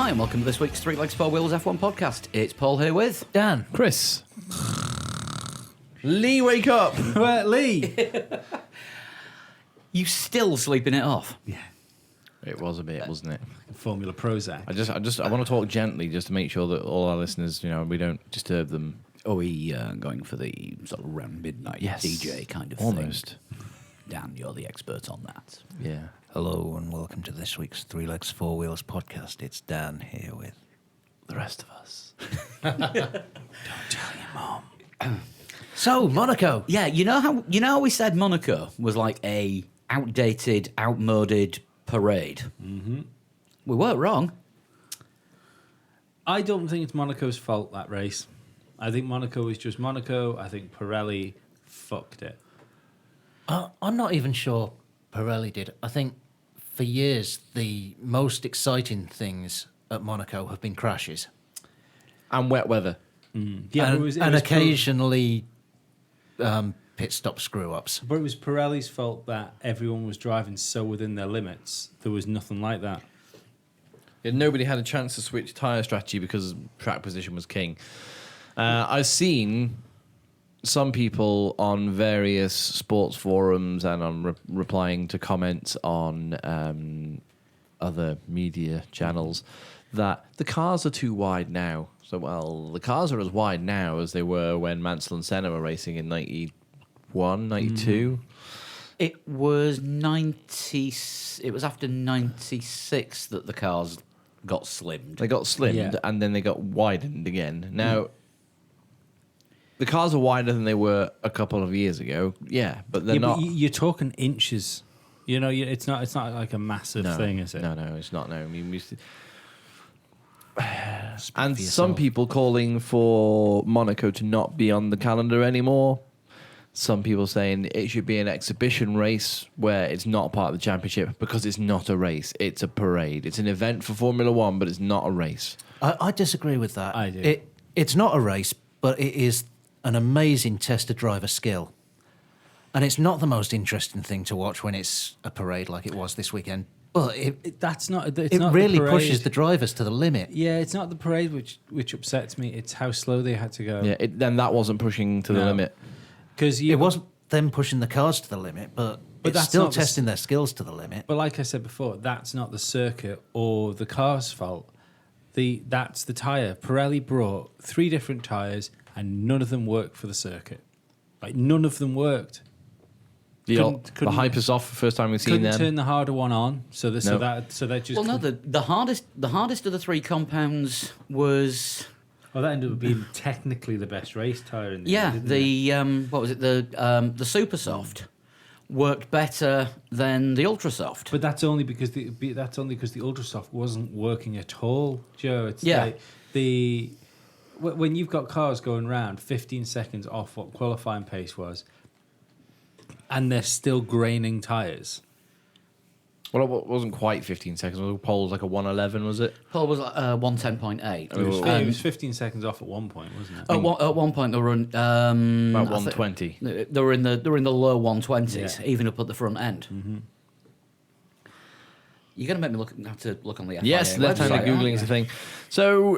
Hi, and welcome to this week's Three Legs, Four Wheels F1 podcast. It's Paul here with Dan. Chris. Lee, wake up. Lee. You still sleeping it off? Yeah. It was a bit, wasn't it? Formula Prozac. I want to talk gently just to make sure that all our listeners, we don't disturb them. Are we going for the sort of around midnight DJ kind of almost. thing? Dan, you're the expert on that. Yeah. Hello and welcome to this week's Three Legs, Four Wheels podcast. It's Dan here with The rest of us. Don't tell your mom. So, Monaco. Yeah, you know how we said Monaco was like a outdated, outmoded parade? Mm-hmm. We weren't wrong. I don't think it's Monaco's fault, that race. I think Monaco is just Monaco. I think Pirelli fucked it. I'm not even sure Pirelli did. I think for years the most exciting things at Monaco have been crashes. And wet weather. Yeah, and it was occasionally pit stop screw-ups. But it was Pirelli's fault that everyone was driving so within their limits. There was nothing like that. Yeah, nobody had a chance to switch tyre strategy because track position was king. I've seen some people on various sports forums and on replying to comments on other media channels that the cars are too wide now. So, well, the cars are as wide now as they were when Mansell and Senna were racing in 91, 92. It was 90. It was after 96 that the cars got slimmed. They got slimmed Yeah. and then they got widened again. Now, the cars are wider than they were a couple of years ago. Yeah, but they're not. But you're talking inches. It's not like a massive thing, is it? No, it's not. No, I mean, we used to... for And some yourself. people calling for Monaco to not be on the calendar anymore. Some people saying it should be an exhibition race where it's not part of the championship because it's not a race. It's a parade. It's an event for Formula One, but it's not a race. I disagree with that. I do. It's not a race, but it is an amazing test of driver skill. And it's not the most interesting thing to watch when it's a parade like it was this weekend. But That's not. It's it not really the parade. pushes the drivers to the limit. Yeah, it's not the parade which upsets me. It's how slow they had to go. Yeah, then that wasn't pushing to the No. limit. Because It wasn't them pushing the cars to the limit, but it's that's still not the testing their skills to the limit. But like I said before, that's not the circuit or the car's fault. That's the tyre. Pirelli brought 3 different tyres and none of them worked for the circuit. Like, none of them worked. The Couldn't- hype is off the first time we've seen Couldn't them. turn the harder one on, so that just. Well, no, the hardest of the 3 compounds was Well, that ended up being technically the best race tyre in the end, didn't it? what was it, the Super Soft worked better than the Ultra Soft. But that's only because the Ultrasoft wasn't working at all, Joe. It's Yeah. like when you've got cars going round 15 seconds off what qualifying pace was, and they're still graining tyres. Well, it wasn't quite 15 seconds. Pole was like a 111, was it? Paul was 110.8. It was, Oh. it was 15 seconds off at one point, wasn't it? At one point they were in, About I thi- 120. They were in the low 120s, Yeah. even up at the front end. Mm-hmm. You're going to make me have to look on the FIA Yes, left-handed website, Googling aren't is you? the thing. So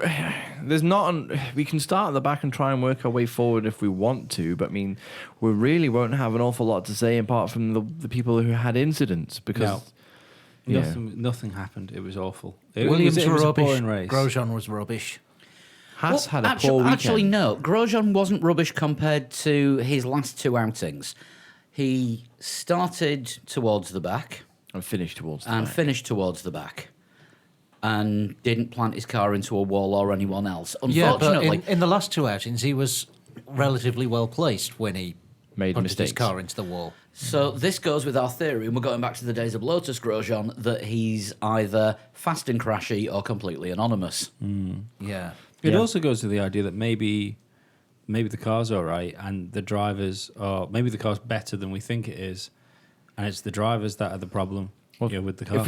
there's not. We can start at the back and try and work our way forward if we want to, but I mean, we really won't have an awful lot to say apart from the people who had incidents because No. yeah. Nothing happened. It was awful. It Williams was were a rubbish. boring race. Grosjean was rubbish. Haas had a actually, poor weekend. Actually, no. Grosjean wasn't rubbish compared to his last 2 outings. He started towards the back and finished towards the and back. finished towards the back and didn't plant his car into a wall or anyone else. Yeah, but Unfortunately, in the last 2 outings, he was relatively well placed when he Made punted his mistakes. car into the wall. so this goes with our theory, and we're going back to the days of Lotus Grosjean, that he's either fast and crashy or completely anonymous. Yeah. It Yeah. also goes to the idea that maybe the car's all right and the drivers are maybe the car's better than we think it is, and it's the drivers that are the problem with the car.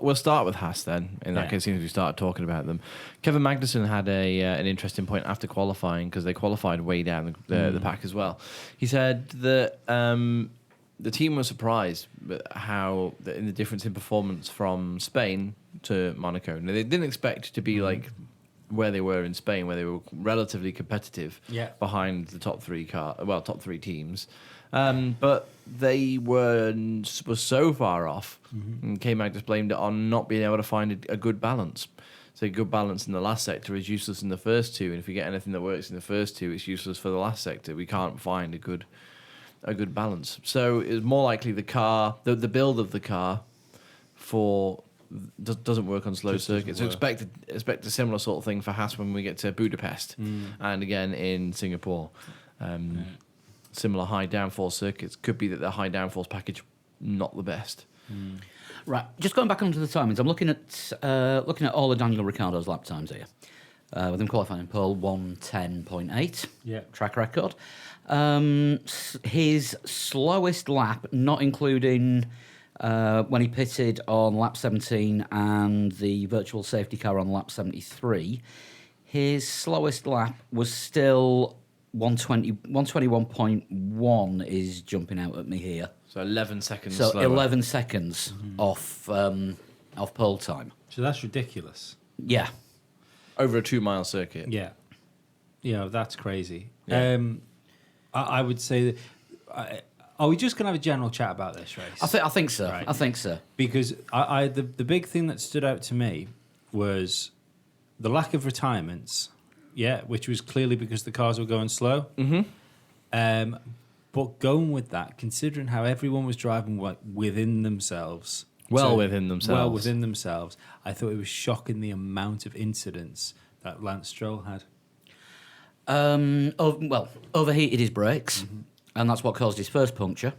We'll start with Haas then. In that Yeah. case, since we start talking about them, Kevin Magnussen had an interesting point after qualifying because they qualified way down the pack as well. He said that the team was surprised at how in the difference in performance from Spain to Monaco. Now, they didn't expect to be like where they were in Spain, where they were relatively competitive behind the top three teams. But they were so far off, and K-Mag just blamed it on not being able to find a good balance. So a good balance in the last sector is useless in the first two, and if you get anything that works in the first two, it's useless for the last sector. We can't find a good balance. So it's more likely the car, the build of the car, doesn't work on slow circuits. So expect a similar sort of thing for Haas when we get to Budapest, and again in Singapore. Similar high downforce circuits. Could be that the high downforce package not the best. Right, just going back onto the timings, I'm looking at all of Daniel Ricciardo's lap times here. With him qualifying in pole 1:10.8 track record. His slowest lap, not including when he pitted on lap 17 and the virtual safety car on lap 73, his slowest lap was still 121.1 is jumping out at me here. So 11 seconds So slower. 11 seconds off pole time. So that's ridiculous. Yeah. Over a 2-mile circuit. Yeah. That's crazy. Yeah. I would say that... are we just going to have a general chat about this race? I think so. Right. I think so. Because the big thing that stood out to me was the lack of retirements, which was clearly because the cars were going slow. But going with that, considering how everyone was driving within themselves... Well within themselves, I thought it was shocking the amount of incidents that Lance Stroll had. Overheated his brakes, and that's what caused his first puncture.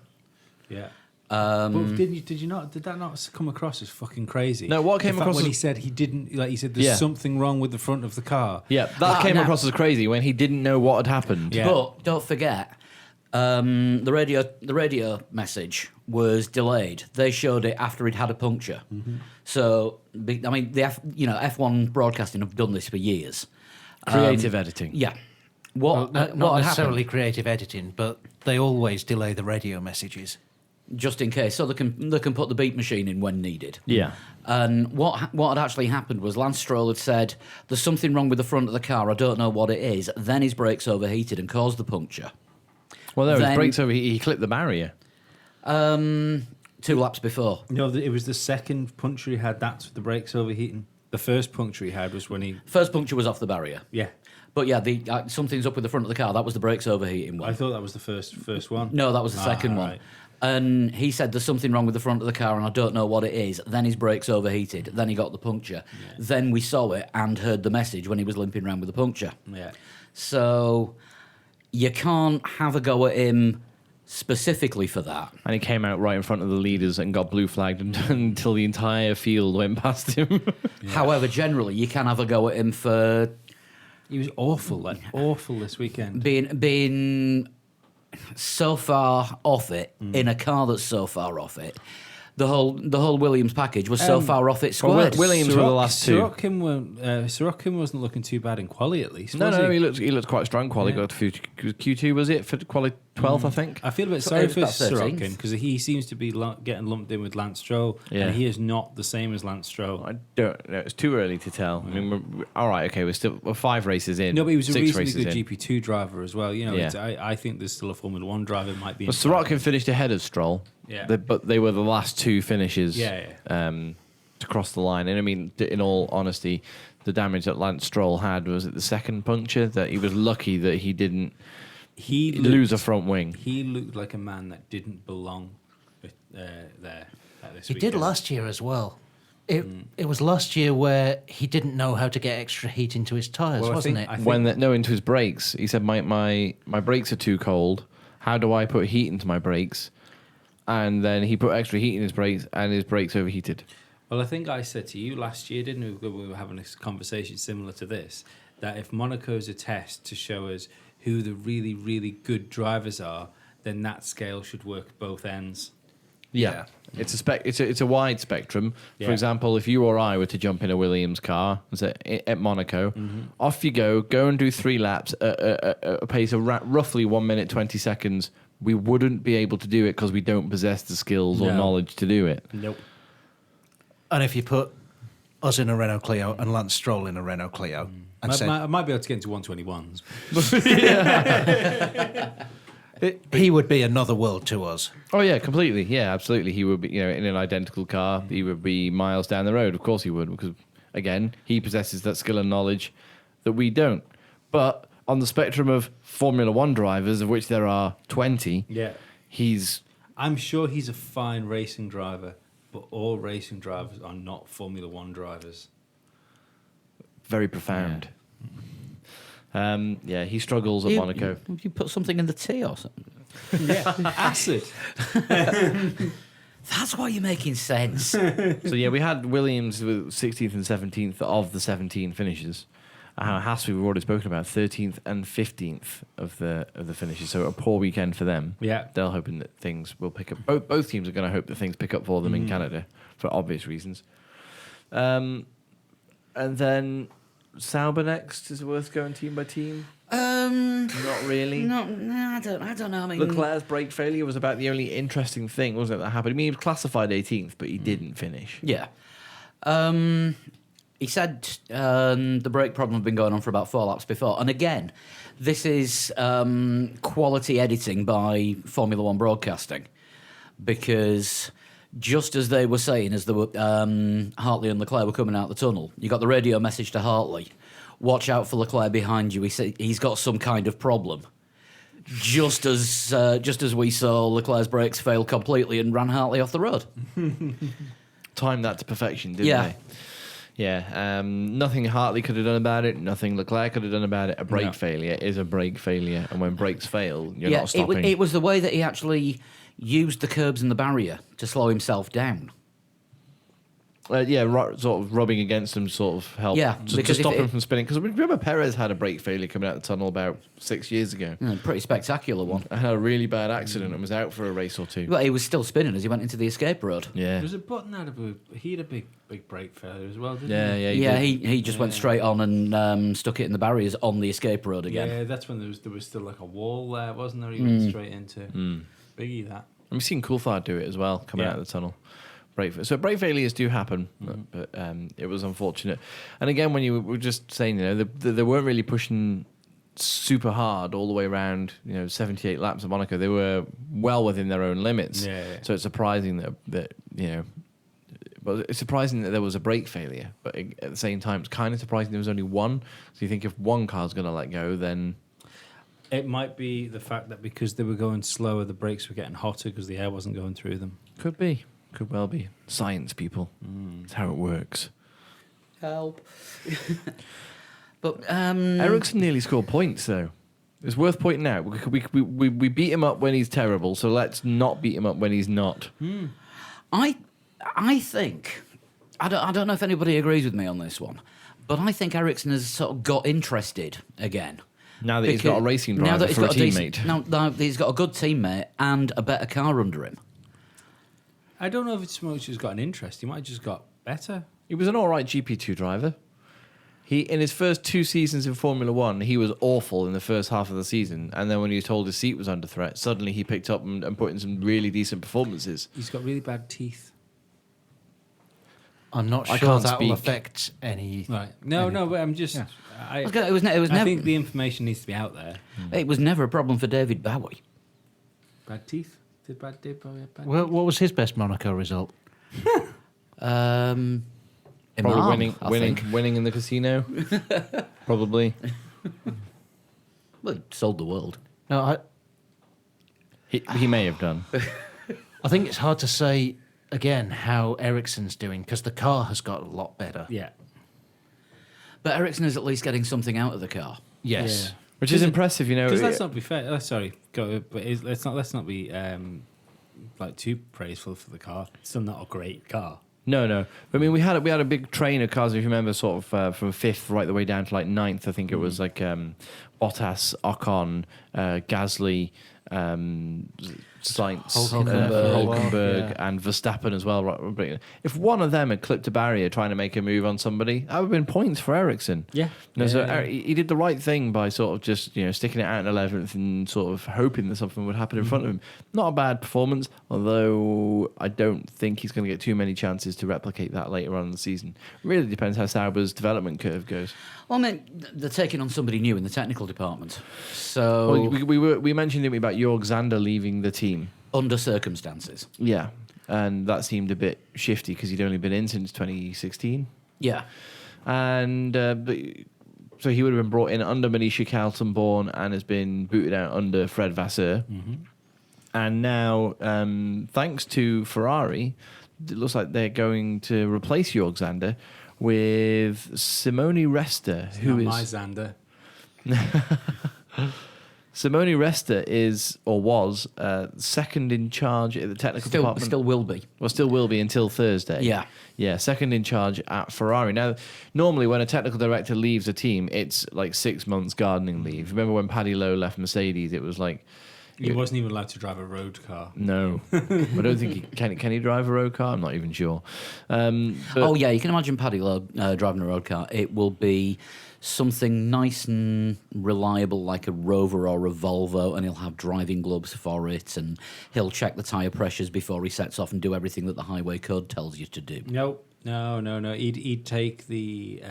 Yeah. But did that not come across as fucking crazy? No, what The came fact across when as- he said he didn't, like he said, there's something wrong with the front of the car. Yeah, that came now- across as crazy when he didn't know what had happened. Yeah. But don't forget, the radio message was delayed. They showed it after he'd had a puncture. So, I mean, F1 broadcasting have done this for years. Creative editing. Yeah. What Not had necessarily happened? creative editing, but they always delay the radio messages. Just in case, so they can put the beep machine in when needed. Yeah. And what had actually happened was Lance Stroll had said, "There's something wrong with the front of the car. I don't know what it is." Then his brakes overheated and caused the puncture. Well, there, his Then- brakes over. He clipped the barrier. 2 laps before. No, it was the second puncture he had. That's the brakes overheating. The first puncture he had was when he... First puncture was off the barrier. Yeah. But yeah, something's up with the front of the car. That was the brakes overheating one. I thought that was the first one. No, that was the second one. Right. And he said there's something wrong with the front of the car and I don't know what it is. Then his brakes overheated. Then he got the puncture. Yeah. Then we saw it and heard the message when he was limping around with the puncture. Yeah. So you can't have a go at him specifically for that. And he came out right in front of the leaders and got blue flagged until the entire field went past him. However, generally, you can have a go at him for He was awful this weekend. being so far off it in a car that's so far off it. The whole Williams package was so far off it squared. Williams were the last two. Sorokin wasn't looking too bad in quali at least. Was No, he? he looked quite strong. Quali got to Q2, was it for quali 12th? I think. I feel a bit So sorry it was for about 13th. Sorokin because he seems to be getting lumped in with Lance Stroll, Yeah. and he is not the same as Lance Stroll. I don't know. It's too early to tell. I mean, all right, okay, we're 5 races in. No, but he was a 6 reasonably races good in. GP2 driver as well. You know, Yeah. I think there's still a Formula 1 driver might be. Well, Sorokin finished ahead of Stroll. Yeah. But they were the last 2 finishes. Yeah. To cross the line, and I mean, in all honesty, the damage that Lance Stroll had was at the second puncture. That he was lucky that he didn't lose a front wing. He looked like a man that didn't belong there. This He did weekend. last year as well. It was last year where he didn't know how to get extra heat into his tyres, Well, I wasn't think- it? I think- Into his brakes, he said, my brakes are too cold. How do I put heat into my brakes? And then he put extra heat in his brakes, and his brakes overheated. Well, I think I said to you last year, didn't we? We were having a conversation similar to this, that if Monaco's a test to show us who the really, really good drivers are, then that scale should work both ends. Yeah. It's a wide spectrum. Yeah. For example, if you or I were to jump in a Williams car at Monaco, off you go and do 3 laps at a pace of roughly 1 minute 20 seconds. We wouldn't be able to do it because we don't possess the skills or No. knowledge to do it. Nope. And if you put us in a Renault Clio and Lance Stroll in a Renault Clio, and said, I might be able to get into 121s. he would be another world to us. Oh yeah, completely. Yeah, absolutely. He would be, in an identical car. He would be miles down the road. Of course he would, because again, he possesses that skill and knowledge that we don't. But on the spectrum of Formula One drivers, of which there are 20, Yeah. he's I'm sure he's a fine racing driver, but all racing drivers are not Formula One drivers. very profound. He struggles at Monaco. You put something in the tea or something. Yeah. Acid. That's why you're making sense. So yeah, we had Williams with 16th and 17th of the 17 finishes. Haas, we've already spoken about 13th and 15th of the finishes. So a poor weekend for them. Yeah. They're hoping that things will pick up. Both teams are going to hope that things pick up for them in Canada for obvious reasons. And then Sauber next is it worth going team by team. Not really. No, I don't know. I mean, Leclerc's brake failure was about the only interesting thing, wasn't it, that happened? I mean, he was classified 18th, but he didn't finish. yeah. He said the brake problem had been going on for about 4 laps before. And again, this is quality editing by Formula One broadcasting. Because just as they were saying, as Hartley and Leclerc were coming out the tunnel, you got the radio message to Hartley, watch out for Leclerc behind you. He's got some kind of problem. Just as we saw Leclerc's brakes fail completely and ran Hartley off the road. Timed that to perfection, didn't Yeah. they? Yeah. Nothing Hartley could have done about it. Nothing Leclerc could have done about it. A brake No. failure is a brake failure, and when brakes fail, you're not It stopping. was the way that he actually used the curbs and the barrier to slow himself down. Sort of rubbing against him sort of helped Yeah, to because stop if him it- from spinning. Because remember, Perez had a brake failure coming out of the tunnel about 6 years ago. Pretty spectacular one. I had a really bad accident and was out for a race or two. But he was still spinning as he went into the escape road. Yeah. Was it Button he had a big brake failure as well, didn't Yeah, he? yeah. Yeah, did. he just went straight on and stuck it in the barriers on the escape road again. Yeah, that's when there was still like a wall there, wasn't there? He went straight into Biggie that. And we've seen Coulthard do it as well, coming Yeah. out of the tunnel. So brake failures do happen, but it was unfortunate. And again, when you were just saying, they weren't really pushing super hard all the way around, 78 laps of Monaco. They were well within their own limits. Yeah. So it's surprising but it's surprising that there was a brake failure. But at the same time, it's kind of surprising there was only one. So you think if one car's going to let go, then It might be the fact that because they were going slower, the brakes were getting hotter because the air wasn't going through them. could be. Could well be. Science, people. That's how it works. Help. But Ericsson nearly scored points, though. It's worth pointing out. We beat him up when he's terrible, so let's not beat him up when he's not. I think I don't know if anybody agrees with me on this one, but I think Ericsson has sort of got interested again. Now that he's got a racing driver for a teammate. Now that he's got a good teammate and a better car under him. I don't know if it's so much he's got an interest. He might have just got better. He was an all right GP2 driver. In his first 2 seasons in Formula One, he was awful in the first half of the season, and then when he was told his seat was under threat, suddenly he picked up and put in some really decent performances. He's got really bad teeth. I'm not I sure can't that will speak. affect any. Right. No, but I'm just. Yeah. I It was never. think the information needs to be out there. It was never a problem for David Bowie. Bad teeth? Did Bowie have bad Well, what was his best Monaco result? Imam, Probably I think. winning in the casino. Probably. Well, he sold the world. No, He may have done. I think it's hard to say again how Ericsson's doing because the car has got a lot better. Yeah. But Ericsson is at least getting something out of the car. Yes. Yeah. Which is impressive, Because let's not be fair. Sorry, let's not be like too praiseful for the car. It's still not a great car. No. I mean, we had a big train of cars. If you remember, sort of from 5th right the way down to like 9th. I think it was like Bottas, Ocon, Gasly, Sainz, Hulkenberg, and Verstappen as well. Right? If one of them had clipped a barrier trying to make a move on somebody, that would have been points for Ericsson. Yeah. So he did the right thing by sort of just sticking it out in 11th and sort of hoping that something would happen in front of him. Not a bad performance, although I don't think he's going to get too many chances to replicate that later on in the season. Really depends how Sauber's development curve goes. Well, I mean, they're taking on somebody new in the technical department. So, Well, we mentioned, didn't we, about Jörg Zander leaving the team. under circumstances. Yeah, and that seemed a bit shifty because he'd only been in since 2016. Yeah. And so he would have been brought in under Manisha Kaltenborn and has been booted out under Fred Vasseur. And now, thanks to Ferrari, it looks like they're going to replace Jörg Zander with Simone Resta, who is my Xander. Simone Resta is or was second in charge at the technical department. Still will be. Well, still will be until Thursday. Yeah. Yeah, second in charge at Ferrari. Now, normally when a technical director leaves a team, it's like 6 months gardening leave. Remember when Paddy Lowe left Mercedes? It was like... He wasn't even allowed to drive a road car. No. I don't think he... Can he drive a road car? I'm not even sure. But Oh, yeah, you can imagine Paddy Lowe driving a road car. It will be something nice and reliable like a Rover or a Volvo, and he'll have driving gloves for it, and he'll check the tyre pressures before he sets off and do everything that the highway code tells you to do. No. He'd take the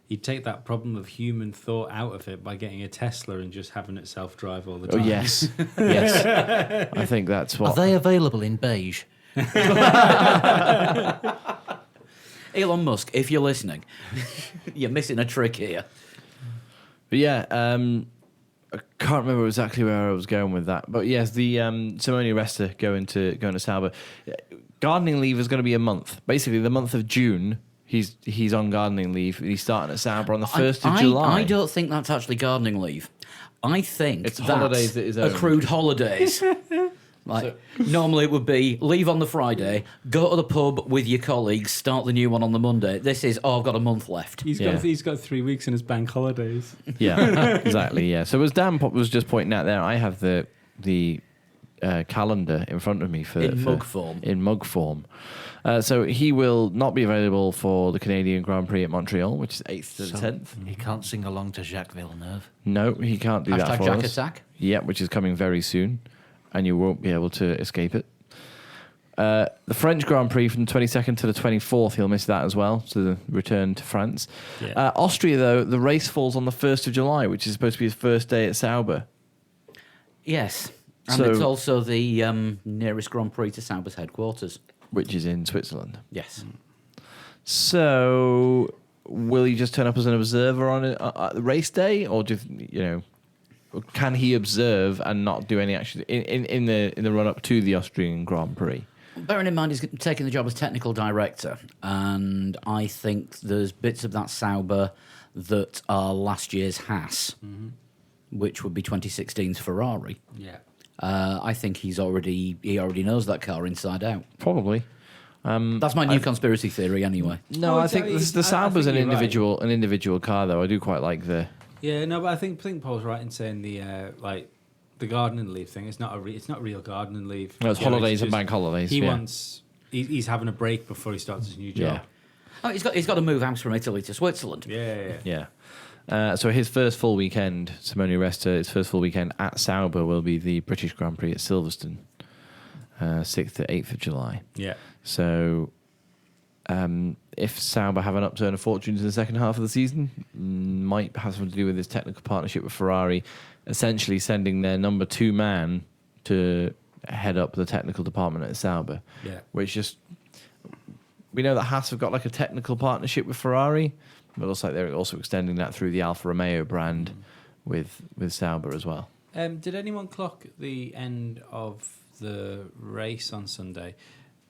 he'd take that problem of human thought out of it by getting a Tesla and just having it self-drive all the Oh, time. yes. Yes. I think that's Are what... they available in beige? Elon Musk, if you're listening, you're missing a trick here. But yeah, I can't remember exactly where I was going with that. But yes, the Simone Resta going to Sauber. Gardening leave is going to be a month. Basically, the month of June, he's on gardening leave. He's starting at Sauber on the 1st of July. I don't think that's actually gardening leave. I think It's that's holidays that is owned. accrued holidays. Normally it would be leave on the Friday, go to the pub with your colleagues, start the new one on the Monday. This is, I've got a month left. He's Yeah. got 3 weeks in his bank holidays. Yeah, exactly. Yeah. So as Dan was just pointing out there, I have the calendar in front of me mug form. In mug form. So he will not be available for the Canadian Grand Prix at Montreal, which is 8th to the 10th. He can't sing along to Jacques Villeneuve. No, he can't do that Hashtag for Jack us. Attack. Yeah, which is coming very soon, and you won't be able to escape it. The French Grand Prix from the 22nd to the 24th, he'll miss that as well, so the return to France. Yeah. Austria, though, the race falls on the 1st of July, which is supposed to be his first day at Sauber. Yes. And So- it's also the nearest Grand Prix to Sauber's headquarters. Which is in Switzerland. Yes. So, will he just turn up as an observer on the race day, or can he observe and not do any action in the run up to the Austrian Grand Prix? Bearing in mind he's taking the job as technical director, and I think there's bits of that Sauber that are last year's Haas, which would be 2016's Ferrari. Yeah. I think he already knows that car inside out. Probably. That's my new conspiracy theory, anyway. No, Oh, I think it's- the I Sauber's think an you're right. individual car, though. I do quite like the. Yeah, no, but I think Paul's right in saying the gardening leave thing. It's not real gardening leave. No, it's You know, holidays and just- bank holidays. He yeah. wants. He's having a break before he starts his new job. Oh, he's got to move house from Italy to Switzerland. Yeah. Yeah. So his first full weekend, Simone Resta, his first full weekend at Sauber will be the British Grand Prix at Silverstone, 6th to 8th of July. Yeah. So if Sauber have an upturn of fortunes in the second half of the season, might have something to do with his technical partnership with Ferrari, essentially sending their number 2 man to head up the technical department at Sauber, Yeah. which just... We know that Haas have got like a technical partnership with Ferrari, but it looks like they're also extending that through the Alfa Romeo brand with Sauber as well. Did anyone clock at the end of the race on Sunday?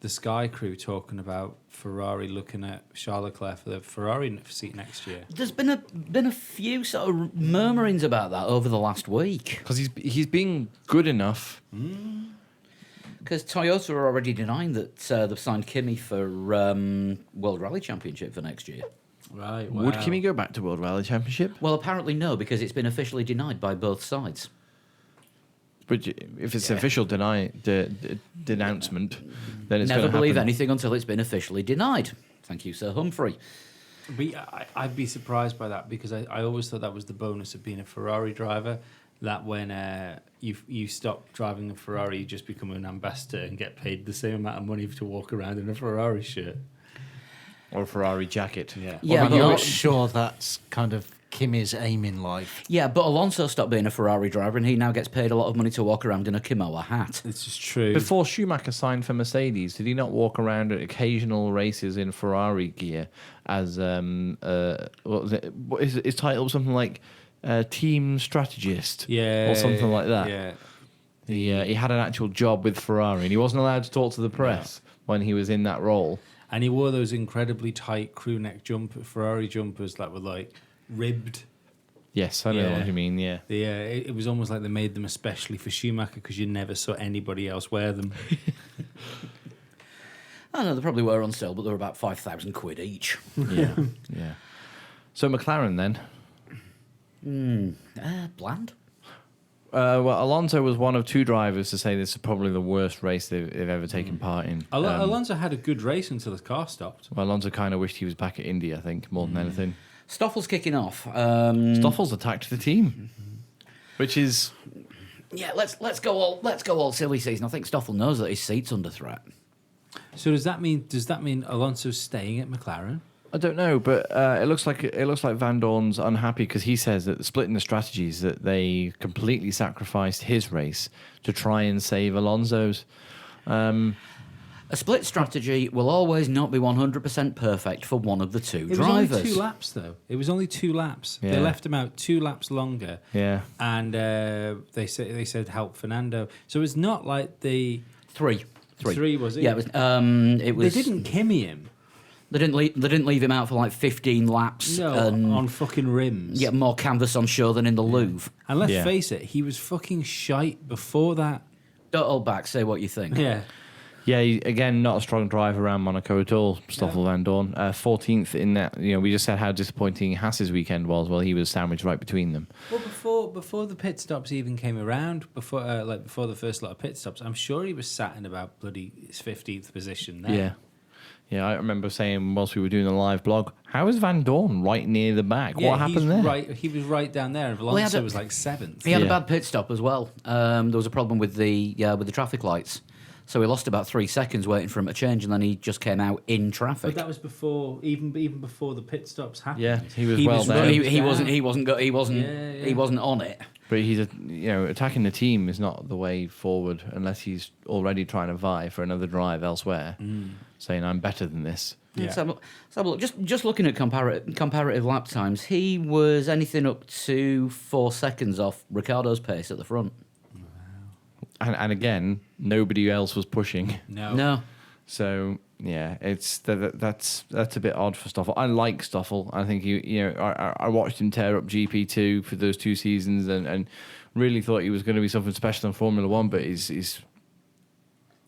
The Sky crew talking about Ferrari looking at Charles Leclerc for the Ferrari seat next year. There's been a few sort of murmurings about that over the last week. Because he's being good enough. Because Toyota are already denying that they've signed Kimi for World Rally Championship for next year. Right. Would Kimi go back to World Rally Championship? Well, apparently no, because it's been officially denied by both sides. But if it's official denouncement, then it's Never going to believe happen. anything until it's been officially denied. Thank you, Sir Humphrey. But I'd be surprised by that because I always thought that was the bonus of being a Ferrari driver. That when you stop driving a Ferrari, you just become an ambassador and get paid the same amount of money to walk around in a Ferrari shirt. Or a Ferrari jacket. Yeah. Yeah, I'm but- not sure that's kind of Kimi's aim in life. Yeah, but Alonso stopped being a Ferrari driver and he now gets paid a lot of money to walk around in a Kimoa hat. This is true. Before Schumacher signed for Mercedes, did he not walk around at occasional races in Ferrari gear as what was it? What is his title? Something like team strategist, or something like that. Yeah. He had an actual job with Ferrari, and he wasn't allowed to talk to the press when he was in that role. And he wore those incredibly tight crew neck Ferrari jumpers that were like ribbed. Yes, I know Yeah. what you mean. Yeah, It was almost like they made them especially for Schumacher because you never saw anybody else wear them. I know they probably were on sale, but they were about £5,000 each. yeah, yeah. So McLaren then. Bland. Well, Alonso was one of two drivers to say this is probably the worst race they've ever taken part in. Alonso had a good race until his car stopped. Well, Alonso kind of wished he was back at Indy, I think, more than anything. Stoffel's kicking off. Stoffel's attacked the team, which is Yeah, let's go all silly season. I think Stoffel knows that his seat's under threat. So does that mean Alonso's staying at McLaren? I don't know, but it looks like Van Dorn's unhappy because he says that splitting the strategies that they completely sacrificed his race to try and save Alonso's. A split strategy will always not be 100% perfect for one of the two It drivers. was only 2 laps, though. It was only 2 laps. They Yeah. left him out 2 laps longer, Yeah, and they said help Fernando. So it's not like Three. 3 was it? Yeah, it was. They didn't Kimmy him. They didn't leave him out for like 15 laps. No, and on fucking rims. get more canvas on show than in the Louvre. And let's Yeah. face it, he was fucking shite before that. Don't hold back. Say what you think. Yeah. yeah. Again, not a strong drive around Monaco at all. Stoffel Van Dorn, 14th in that. We just said how disappointing Haas's weekend was. Well, he was sandwiched right between them. Well, before the pit stops even came around, before the first lot of pit stops, I'm sure he was sat in about bloody his 15th position there. Yeah. Yeah, I remember saying whilst we were doing the live blog, how is Van Dorn right near the back? Yeah, what happened he's there? Right, he was right down there, and he had Alonso a- was like 7th. He had a Yeah. bad pit stop as well. There was a problem with the traffic lights, so he lost about 3 seconds waiting for him to change, and then he just came out in traffic. But that was before, even before the pit stops happened. Yeah, he was well But down. he down. wasn't Yeah, yeah. he wasn't on it. But he's attacking the team is not the way forward unless he's already trying to vie for another drive elsewhere, saying I'm better than this. Yeah. Let's have a look. Just looking at comparative lap times, he was anything up to 4 seconds off Ricciardo's pace at the front. And again, nobody else was pushing. No. So yeah, it's that's a bit odd for Stoffel. I like Stoffel. I think I watched him tear up GP2 for those 2 seasons and really thought he was going to be something special in Formula One, but he's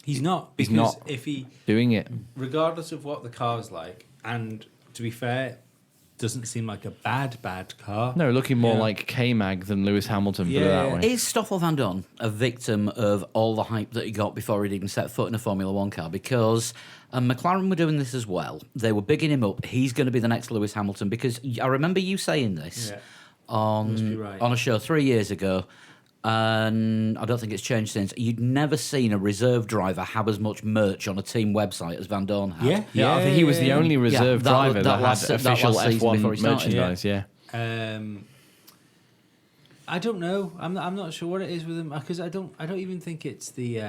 He's not, He's because not. if he, doing it. regardless of what the car's like, and to be fair, doesn't seem like a bad car. No, looking more Yeah. like K-Mag than Lewis Hamilton, put it Yeah. that way. Is Stoffel Van Dorn a victim of all the hype that he got before he'd even set foot in a Formula One car? Because McLaren were doing this as well. They were bigging him up. He's going to be the next Lewis Hamilton. Because I remember you saying this Yeah. Must be right. on a show 3 years ago, and I don't think it's changed since. You'd never seen a reserve driver have as much merch on a team website as Van Dorn had. Yeah, I think he was the only reserve that- driver that that, last- had that official last season before F1 he started. merchandise. Yeah. I don't know. I'm not sure what it is with him because I don't even think it's the.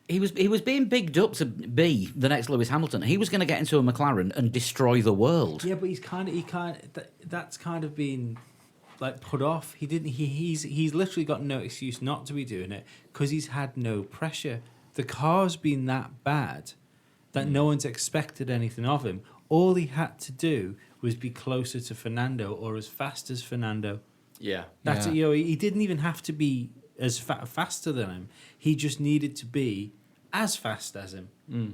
He was being bigged up to be the next Lewis Hamilton. He was going to get into a McLaren and destroy the world. Yeah, but that's kind of been like put off. He didn't. He's literally got no excuse not to be doing it because he's had no pressure. The car's been that bad that no one's expected anything of him. All he had to do was be closer to Fernando or as fast as Fernando. Yeah. That's Yeah. He didn't even have to be as faster than him. He just needed to be as fast as him,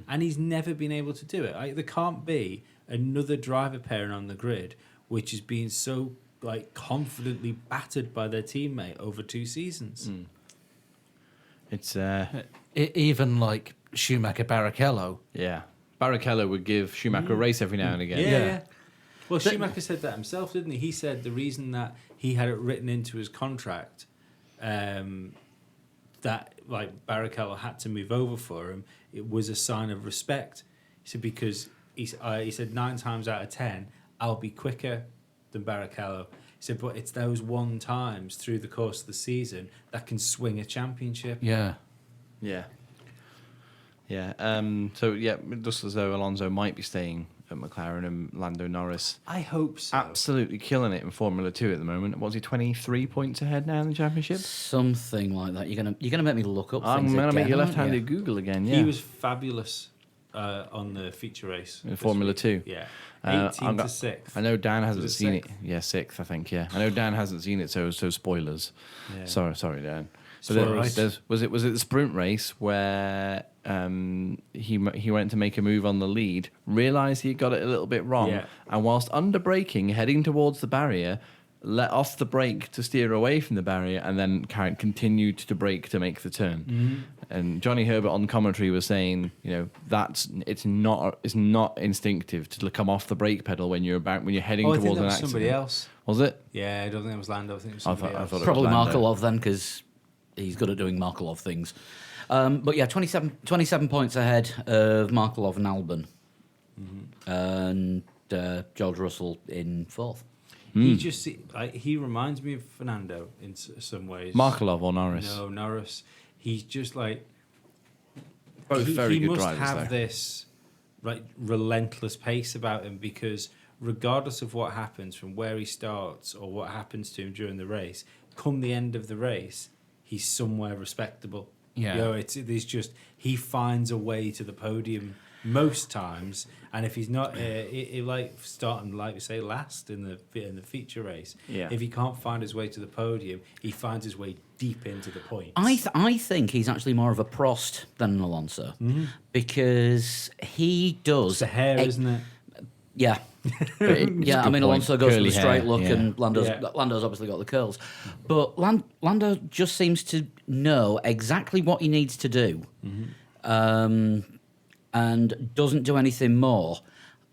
and he's never been able to do it. There can't be another driver pairing on the grid which is being so confidently battered by their teammate over 2 seasons. It's Even like Schumacher Barrichello. yeah. Barrichello would give Schumacher a race every now and again. Yeah. Well, Schumacher said that himself, didn't he? He said the reason that he had it written into his contract that Barrichello had to move over for him, it was a sign of respect. He said because he said 9 times out of 10 I'll be quicker than Barrichello. He said, but it's those 1 times through the course of the season that can swing a championship. Yeah. Yeah. Yeah. So yeah, it looks as though Alonso might be staying at McLaren and Lando Norris I hope so. absolutely killing it in Formula 2 at the moment. What's he, 23 points ahead now in the championship? Something like that. You're gonna make me look up. I'm things going to make again, you aren't left-handed Google again. Yeah. He was fabulous on the feature race. In this Formula week. 2. Yeah. I've 18 to got- 6th. I know Dan hasn't Was it seen it. sixth? Yeah, 6th, I think. Yeah, I know Dan hasn't seen it. So spoilers. Yeah. Sorry, Dan. It's But all right. was it the sprint race where he went to make a move on the lead, realised he got it a little bit wrong, Yeah. and whilst under braking, heading towards the barrier, let off the brake to steer away from the barrier, and then continued to brake to make the turn. Mm-hmm. And Johnny Herbert on commentary was saying, it's not instinctive to come off the brake pedal when you're heading Oh, I towards think that an was accident. somebody else. Was it? Yeah, I don't think it was Lando. I think it was I somebody thought- I else. thought it Probably Lando. Markelov then, because he's good at doing Markelov things. But yeah, 27 points ahead of Markelov and Albon. And George Russell in 4th. He just he reminds me of Fernando in some ways. Markelov or Norris? No, Norris. He's just like Both very he good must drivers, have though. this relentless pace about him, because regardless of what happens from where he starts or what happens to him during the race, come the end of the race, he's somewhere respectable. Yeah. There's just he finds a way to the podium most times, and if he's not, starting like we say last in the feature race, Yeah. if he can't find his way to the podium, he finds his way deep into the points. I think he's actually more of a Prost than an Alonso, because he does It's the hair, isn't it? Yeah. Yeah, I good mean, point. Alonso goes for Curly the straight hair, look, yeah. and Lando's Yeah. obviously got the curls. But Lando just seems to know exactly what he needs to do, and doesn't do anything more,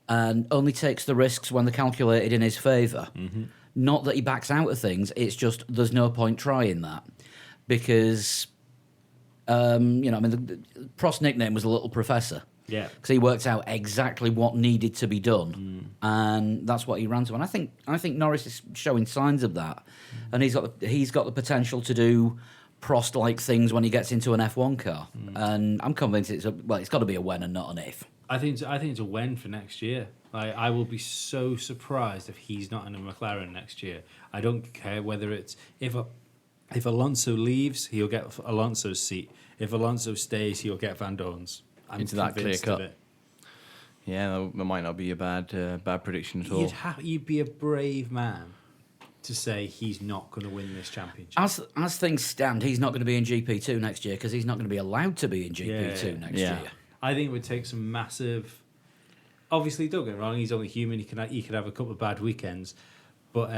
and only takes the risks when they're calculated in his favour. Not that he backs out of things, it's just there's no point trying that. Because, the Prost's nickname was the Little Professor. Yeah. Because he worked out exactly what needed to be done, and that's what he ran to. And I think Norris is showing signs of that, and he's got the potential to do Prost-like things when he gets into an F1 car. And I'm convinced it's got to be a when and not an if. I think it's a when for next year. I will be so surprised if he's not in a McLaren next year. I don't care whether it's if Alonso leaves, he'll get Alonso's seat. If Alonso stays, he'll get Van Dorn's. I'm It's that convinced clear of cut. it. Yeah, that might not be a bad prediction at all. You'd be a brave man to say he's not going to win this championship. As things stand, he's not going to be in GP2 next year because he's not going to be allowed to be in GP2 next Yeah. year. I think it would take some massive. Obviously, don't get me wrong. He's only human. He could have a couple of bad weekends, but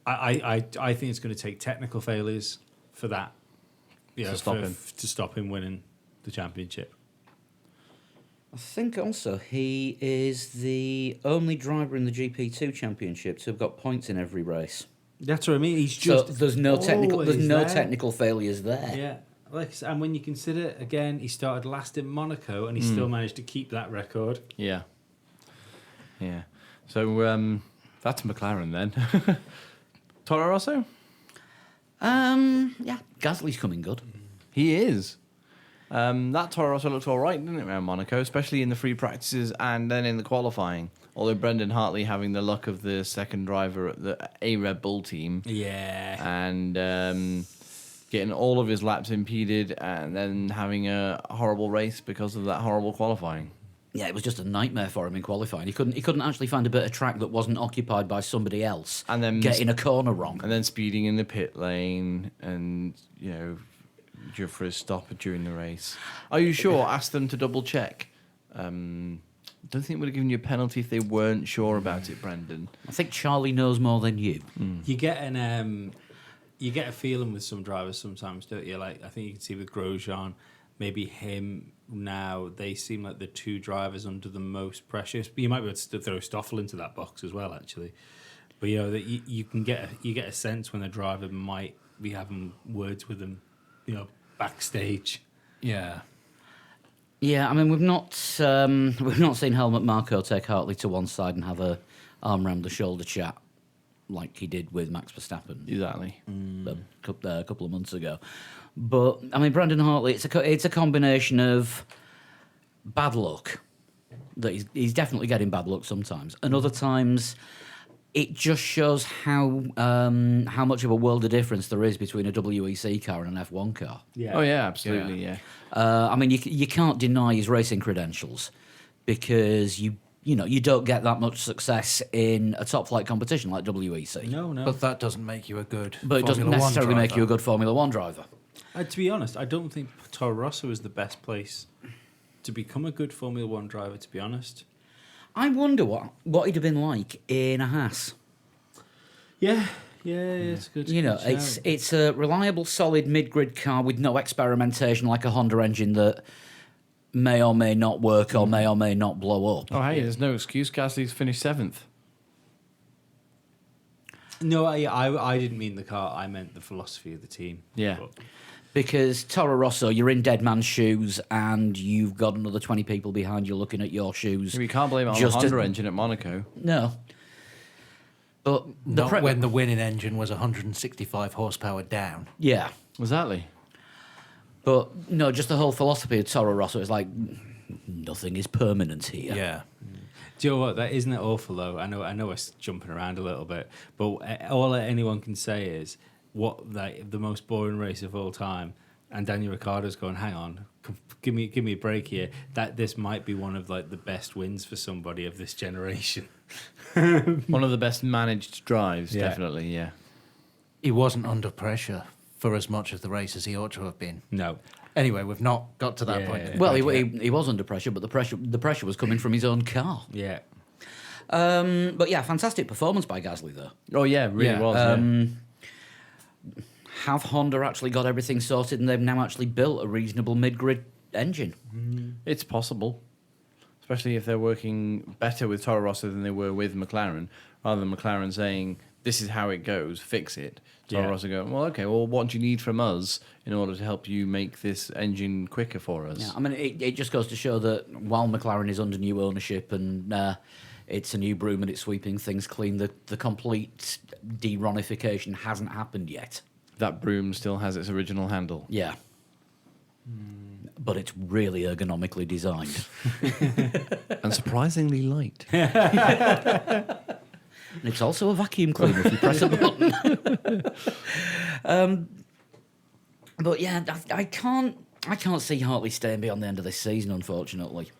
I think it's going to take technical failures for that. To stop him. To stop him winning the championship. I think also he is the only driver in the GP2 championship to have got points in every race. That's what I mean. He's So just there's no always there. technical failures there. Yeah, and when you consider again, he started last in Monaco and he still managed to keep that record. Yeah. Yeah. So that's McLaren then. Toro Rosso? Yeah, Gasly's coming good. He is. That Toro Rosso looked all right, didn't it, around Monaco, especially in the free practices and then in the qualifying. Although Brendan Hartley having the luck of the second driver at a Red Bull team Yeah, and getting all of his laps impeded and then having a horrible race because of that horrible qualifying. Yeah, it was just a nightmare for him in qualifying. He couldn't actually find a bit of track that wasn't occupied by somebody else. And then getting a corner wrong. And then speeding in the pit lane and, for his stop during the race. Are you sure? Ask them to double check. Don't think it would have given you a penalty if they weren't sure about it, Brendan. I think Charlie knows more than you. You get you get a feeling with some drivers sometimes, don't you? Like I think you can see with Grosjean, maybe him now. They seem like the two drivers under the most pressure. But you might be able to throw Stoffel into that box as well, actually. But you know that you can get a sense when a driver might be having words with them, you know, backstage. Yeah. Yeah, I mean we've not seen Helmut Marko take Hartley to one side and have a arm round the shoulder chat like he did with Max Verstappen Exactly. a couple of months ago. But I mean Brandon Hartley, it's a combination of bad luck that he's definitely getting bad luck sometimes, and other times it just shows how much of a world of difference there is between a WEC car and an F1 car. Yeah. Oh yeah, absolutely. Yeah. I mean, you can't deny his racing credentials because you don't get that much success in a top flight competition like WEC. No. But that doesn't make you a good But it doesn't Formula One necessarily make driver. you a good Formula One driver. To be honest, I don't think Toro Rosso is the best place to become a good Formula One driver. To be honest. I wonder what he'd have been like in a Haas. Yeah, it's good. You know, it's a reliable, solid mid-grid car with no experimentation like a Honda engine that may or may not work or may not blow up. Oh hey, there's no excuse. Gasly's finished 7th. No, I didn't mean the car. I meant the philosophy of the team. Yeah. But- Because Toro Rosso, you're in dead man's shoes and you've got another 20 people behind you looking at your shoes. We can't blame it on the Just Honda as- engine at Monaco. No. But Not when the winning engine was 165 horsepower down. Yeah. Exactly. But no, just the whole philosophy of Toro Rosso is like nothing is permanent here. Yeah. Do you know what? That isn't it awful though. I know we're jumping around a little bit, but all anyone can say is what like the most boring race of all time. And Daniel Ricciardo's going, hang on, give me a break here. That this might be one of like the best wins for somebody of this generation. One of the best managed drives, Yeah. definitely. Yeah. He wasn't under pressure for as much of the race as he ought to have been. No, Anyway, we've not got to that Yeah. point. Well, yet. he was under pressure, but the pressure was coming from his own car. yeah, But yeah, fantastic performance by Gasly though. Oh yeah, really Yeah, was. Yeah. Have Honda actually got everything sorted and they've now actually built a reasonable mid-grid engine? It's possible, especially if they're working better with Toro Rosso than they were with McLaren, rather than McLaren saying, this is how it goes, fix it. Toro Yeah. Rosso go, well, okay, well, what do you need from us in order to help you make this engine quicker for us? Yeah, I mean, it just goes to show that while McLaren is under new ownership and it's a new broom and it's sweeping things clean, the complete de-ronification hasn't happened yet. That broom still has its original handle. Yeah. But it's really ergonomically designed. And surprisingly light. And it's also a vacuum cleaner if you press a button. But yeah, I can't see Hartley staying beyond the end of this season, unfortunately.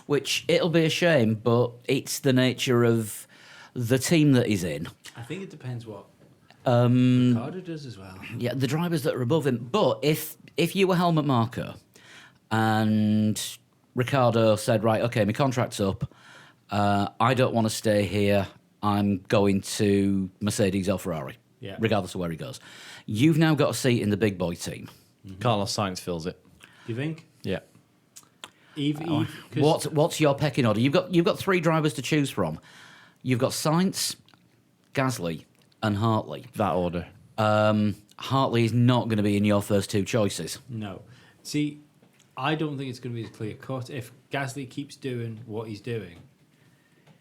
Which it'll be a shame, but it's the nature of the team that he's in. I think it depends what Ricardo does as well. Yeah, the drivers that are above him. But if you were Helmut Marko and Ricardo said, right, okay, my contract's up, I don't want to stay here, I'm going to Mercedes or Ferrari, Yeah. regardless of where he goes. You've now got a seat in the big boy team. Carlos Sainz fills it. You think? Yeah. Eve 'cause- What's your pecking order? You've got three drivers to choose from. You've got Sainz, Gasly, and Hartley. That order. Hartley is not going to be in your first two choices. No. See, I don't think it's going to be as clear cut if Gasly keeps doing what he's doing.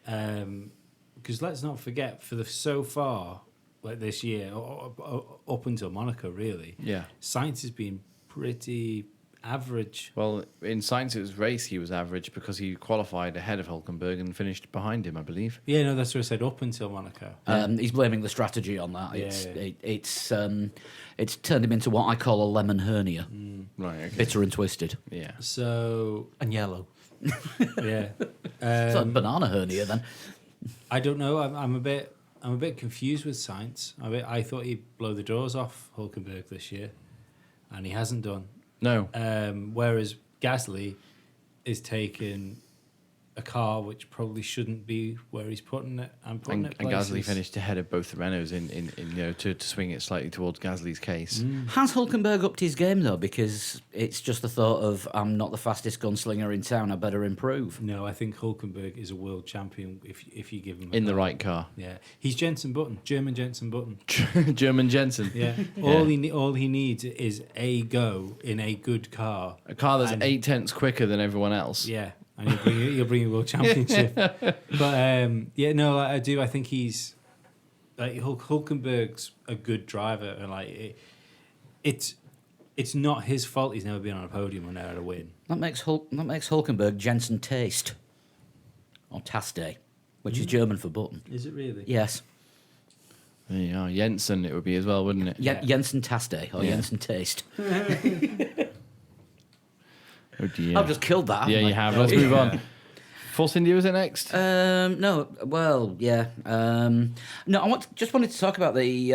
Because let's not forget, so far, like this year, up until Monaco, really, Yeah. Sainz has been pretty average. Well, in Sainz's race, he was average because he qualified ahead of Hulkenberg and finished behind him, I believe. Yeah, no, that's what I said, up until Monaco. He's blaming the strategy on that. Yeah. It's turned him into what I call a lemon hernia, Right, okay. bitter and twisted. Yeah. So, And yellow. yeah. It's like banana hernia then. I don't know. I'm a bit confused with Sainz. I thought he'd blow the doors off Hulkenberg this year. and he hasn't done. No. Whereas Gasly is taking a car which probably shouldn't be where he's putting it and putting it And places. Gasly finished ahead of both the Renaults in to swing it slightly towards Gasly's case. Has Hulkenberg upped his game though? Because it's just the thought of I'm not the fastest gunslinger in town. I better improve. No, I think Hulkenberg is a world champion if you give him a In the car. right car. Yeah, he's Jensen Button, German Jensen Button. German Jensen. Yeah, all he needs is a go in a good car. A car that's And- 8/10 quicker than everyone else. Yeah, and he'll bring you a world championship. But yeah, no, I do. I think he's like Hulkenberg's a good driver, and like it's not his fault he's never been on a podium or never had a win. That makes Hulkenberg Jensen Taste, or Taste, which is German for button. Is it really? Yes, There you are. Jensen it would be as well, wouldn't it? Jensen Taste or Yeah. Jensen Taste. Oh dear. I've just killed that. Yeah, haven't you I? have. Let's move on. Force India was it next? No, well, yeah. No, just wanted to talk about the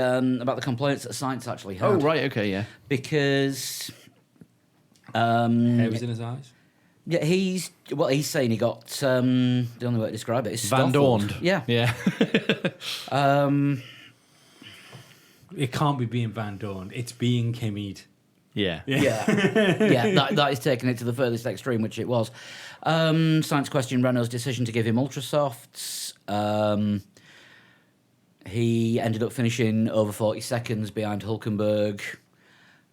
complaints that Sainz actually had. Oh, right. Okay, yeah. Because Hair was in his eyes. yeah, he's saying he got the only way to describe it is Van scuffled. Dorned. Yeah. Yeah. It can't be being Van Dorn. It's being Kimmied. Yeah. Yeah, yeah, that is taking it to the furthest extreme, which it was. Science questioned Renault's decision to give him ultrasofts. He ended up finishing over 40 seconds behind Hulkenberg,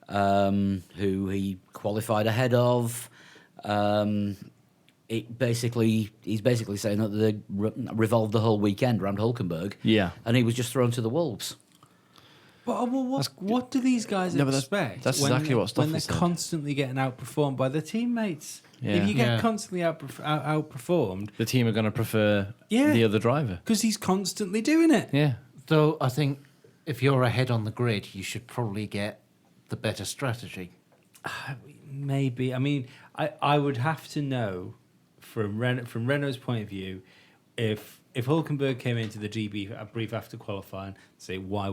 who he qualified ahead of. He's basically saying that they revolved the whole weekend around Hulkenberg. Yeah. And he was just thrown to the wolves. Well, what do these guys No, but expect? that's when exactly they- what Stoffel when they're said. constantly getting outperformed by their teammates. Yeah. If you get Yeah. constantly outperformed, The team are going to prefer Yeah. the other driver. because he's constantly doing it. Yeah. Though I think if you're ahead on the grid, you should probably get the better strategy. Maybe. I mean, I would have to know from Renault's point of view, if Hulkenberg came into the GB a brief after qualifying, say why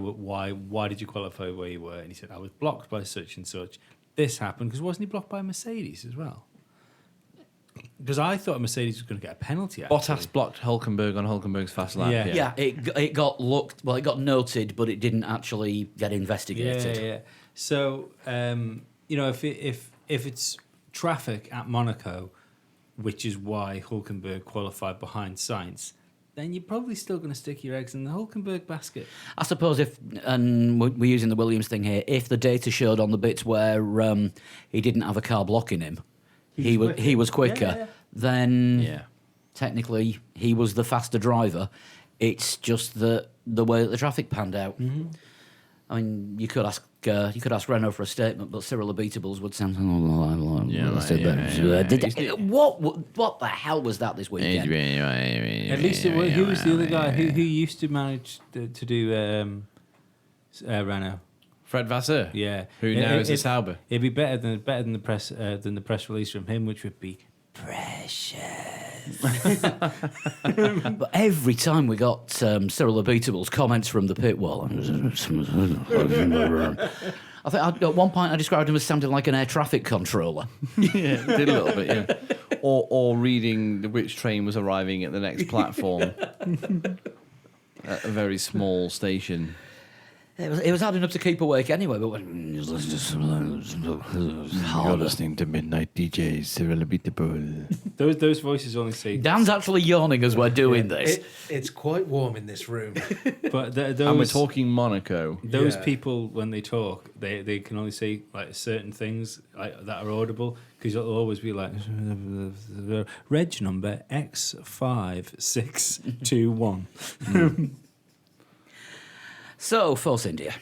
did you qualify where you were, and he said I was blocked by such and such. This happened because wasn't he blocked by a Mercedes as well? Because I thought a Mercedes was going to get a penalty. Actually. Bottas blocked Hulkenberg on Hulkenberg's fast lap. Yeah. Yeah, it got it got noted, but it didn't actually get Yeah, investigated. yeah. So if it's traffic at Monaco, which is why Hulkenberg qualified behind Sainz, then you're probably still going to stick your eggs in the Hulkenberg basket. I suppose and we're using the Williams thing here, if the data showed on the bits where he didn't have a car blocking him, he was quicker, Yeah, yeah. then Yeah. technically he was the faster driver. It's just the way that the traffic panned out. Mm-hmm. I mean, you could ask Renault for a statement, but Cyril Abitables would sound. What the hell was that this weekend? At least it was, who was the other guy who used to manage to do Renault? Fred Vasseur. Yeah, Who now is a Sauber. It'd be better than the press release from him, which would be precious. But every time we got Cyril Abitables comments from the pit wall, I think at one point I described him as sounding like an air traffic controller. Yeah, did a little bit, yeah. Or reading which train was arriving at the next platform at a very small station. It was hard enough to keep awake anyway, but when You're listening to Midnight DJ Cyril Abitable. Those voices only say. Dan's actually yawning as we're doing this. It's quite warm in this room. But those, And we're talking Monaco. Those Yeah. people, when they talk, they can only say like certain things like, that are audible, because it'll always be like reg number X5621. So, Force India.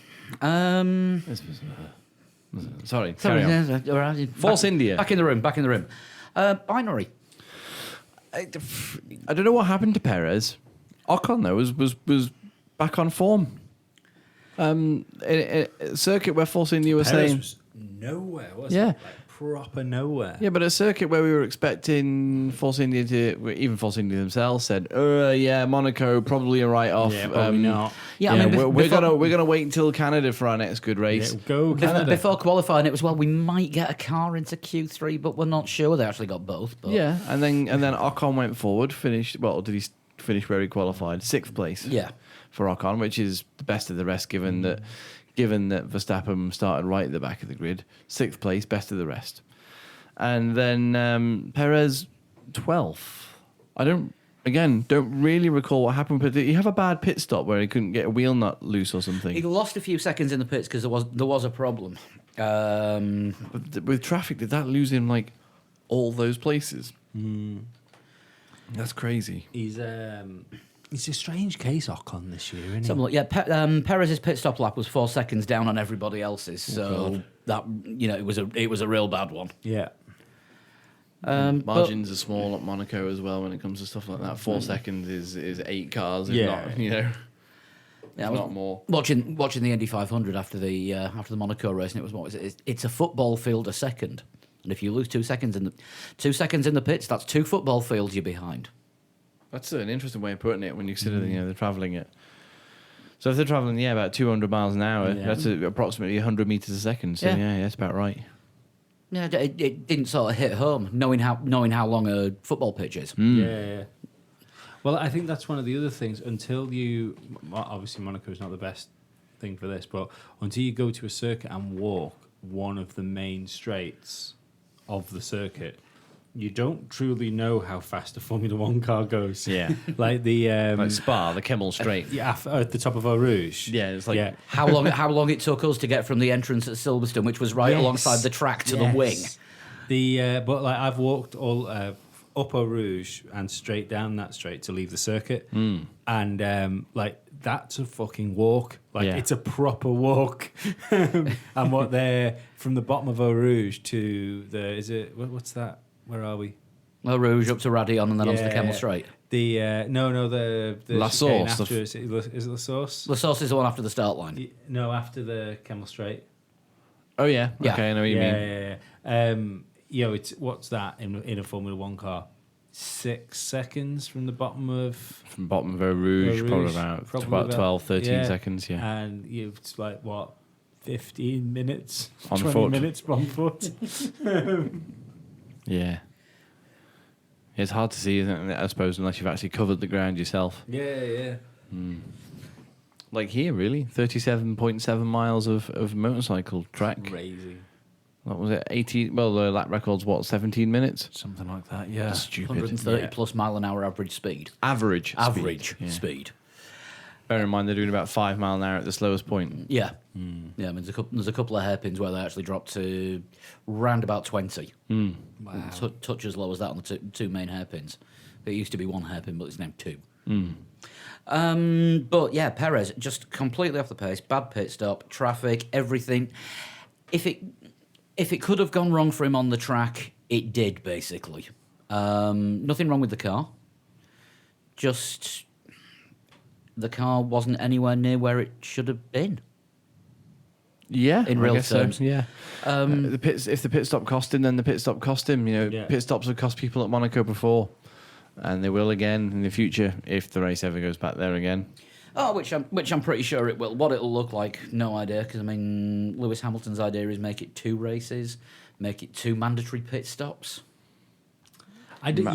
Sorry, carry on. Force India. Back in the room. Binary. I don't know what happened to Perez. Ocon though was back on form. In a circuit where Force India was saying, was nowhere, was Yeah. it? Like proper nowhere. Yeah, but a circuit where we were expecting Force India to, even Force India themselves said, yeah, Monaco probably a write-off. Yeah, probably not. Yeah, I mean, we're before- gonna wait until Canada for our next good race. Yeah, go Canada. Before qualifying, it was, well, we might get a car into Q3, but we're not sure. They actually got both. But Yeah, and then Ocon went forward, finished. Well, did he finish where he qualified? 6th place. Yeah. For Ocon, which is the best of the rest, given that Verstappen started right at the back of the grid. 6th place, best of the rest, and then Perez 12th. I don't really recall what happened, but did he have a bad pit stop where he couldn't get a wheel nut loose or something? He lost a few seconds in the pits because there was a problem. But with traffic, did that lose him like all those places? That's crazy. He's a strange case, Ocon, this year, isn't he? Something like, yeah, Perez's pit stop lap was 4 seconds down on everybody else's, so that it was a real bad one. Yeah. Margins are small at Monaco as well when it comes to stuff like that. 4 seconds is 8 cars, if Yeah. not, Yeah, I was not more. watching the Indy 500 after the Monaco race, and it was what was it? It's a football field a second, and if you lose 2 seconds in the pits, that's 2 football fields you're behind. That's an interesting way of putting it when you consider they're travelling it. So if they're travelling, about 200 miles an hour, Yeah. that's approximately 100 metres a second. So Yeah. that's about right. Yeah, it didn't sort of hit home, knowing how long a football pitch is. Yeah. Well, I think that's one of the other things. Until you, obviously, Monaco is not the best thing for this, but until you go to a circuit and walk one of the main straights of the circuit, you don't truly know how fast a Formula One car goes. Yeah. Like the Like Spa, the Kemmel Straight. at the top of Eau Rouge. Yeah, it's like How long it took us to get from the entrance at Silverstone, which was right Yes. alongside the track, to the wing. But like I've walked all up Eau Rouge and straight down that straight to leave the circuit, and like that's a fucking walk. Like Yeah. it's a proper walk. And what they're from the bottom of Eau Rouge to what's that? Where are we? Eau Rouge up to Radion and then onto the Kemmel Straight. The the La chicane Source, after is it La Source? La Source is the one after the start line. No, after the Kemmel Straight. oh yeah, Yeah. okay, I know what you mean. Yeah. It's what's that in a Formula One car? 6 seconds from the bottom of From bottom of Eau Rouge, Eau probably Rouge, about probably 12, 13 yeah. seconds, yeah. And it's like what, 15 minutes, On 20 foot. minutes on foot. Yeah. It's hard to see, isn't it, I suppose, unless you've actually covered the ground yourself. Yeah. Like here, really. 37.7 miles of motorcycle track. Crazy. What was it? 18? Well, the lap record's what, 17 minutes? Something like that, yeah. That's stupid. 130 Yeah. plus mile an hour average speed. Average. Speed. Bear in mind they're doing about 5 mile an hour at the slowest point. Yeah. Yeah, I mean, there's a couple of hairpins where they actually dropped to round about 20. Wow. Touch as low as that on the two main hairpins. It used to be 1 hairpin, but it's now 2. But yeah, Perez just completely off the pace. Bad pit stop, traffic, everything. If it could have gone wrong for him on the track, it did basically. Nothing wrong with the car. Just the car wasn't anywhere near where it should have been. Yeah, In I real guess so, terms. yeah. If the pit stop cost him, then the pit stop cost him. Yeah. Pit stops have cost people at Monaco before, and they will again in the future if the race ever goes back there again. Oh, which I'm pretty sure it will. What it'll look like, no idea. Because I mean, Lewis Hamilton's idea is make it 2 races, make it 2 mandatory pit stops. You don't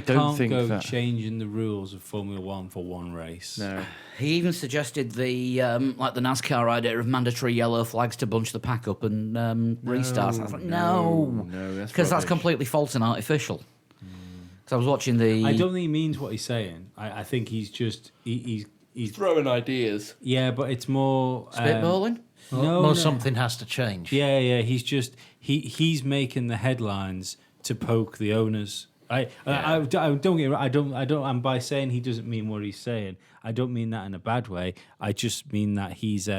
can't think go that- changing the rules of Formula One for one race. No, He even suggested the like the NASCAR idea of mandatory yellow flags to bunch the pack up and restart. I was like, no, because that's that's rubbish. completely false and artificial. Because I was watching the. I don't think he means what he's saying. I think he's just he's throwing ideas. yeah, but it's more spitballing. No, Something has to change. Yeah. He's just he's making the headlines to poke the owners. I don't get it right. I don't. And by saying he doesn't mean what he's saying, I don't mean that in a bad way. I just mean that he's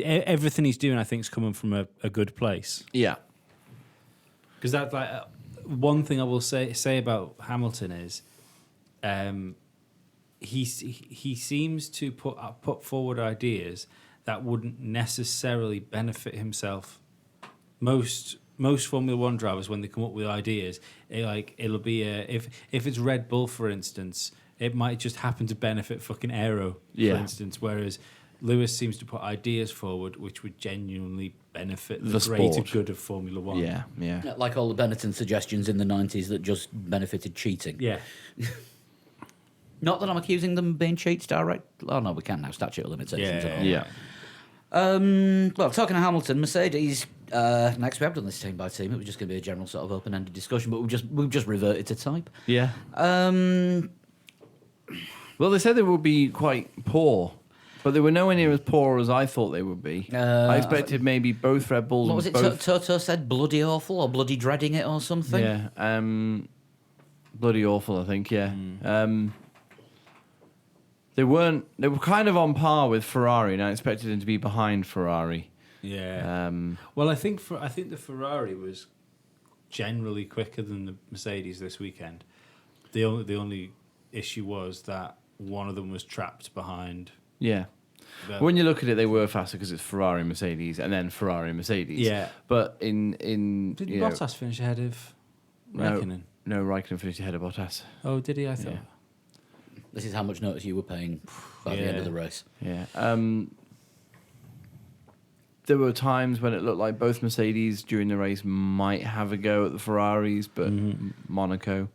everything he's doing. I think is coming from a good place. Yeah, Because that's like one thing I will say about Hamilton is, he seems to put forward ideas that wouldn't necessarily benefit himself most Formula One drivers, when they come up with ideas, it'll be if it's Red Bull, for instance, it might just happen to benefit fucking Aero, for instance, whereas Lewis seems to put ideas forward which would genuinely benefit the greater sport. good of Formula One. Yeah. Like all the Benetton suggestions in the 90s that just benefited cheating. Yeah. Not that I'm accusing them of being cheats direct. Oh, no, we can now. Statute of limitations. and all. Yeah. Well, talking to Hamilton, Mercedes. Next, we have done this team by team. It was just going to be a general sort of open-ended discussion, but we've just reverted to type. Yeah. Um, Well, they said they would be quite poor, but they were nowhere near as poor as I thought they would be. I expected maybe both Red Bulls what was and it? both... Toto said bloody awful or bloody dreading it or something. Yeah. Bloody awful, I think, yeah. They were kind of on par with Ferrari, and I expected them to be behind Ferrari. Yeah. Well, I think the Ferrari was generally quicker than the Mercedes this weekend. The only issue was that one of them was trapped behind. Yeah. When you look at it, they were faster because it's Ferrari, Mercedes, and then Ferrari, Mercedes. Yeah. But in Did you know, Bottas finish ahead of No. Raikkonen? no, Raikkonen finished ahead of Bottas. Oh, did he? I thought. Yeah. This is how much notice you were paying by the end Yeah. of the race. Yeah. There were times when it looked like both Mercedes during the race might have a go at the Ferraris, but Monaco,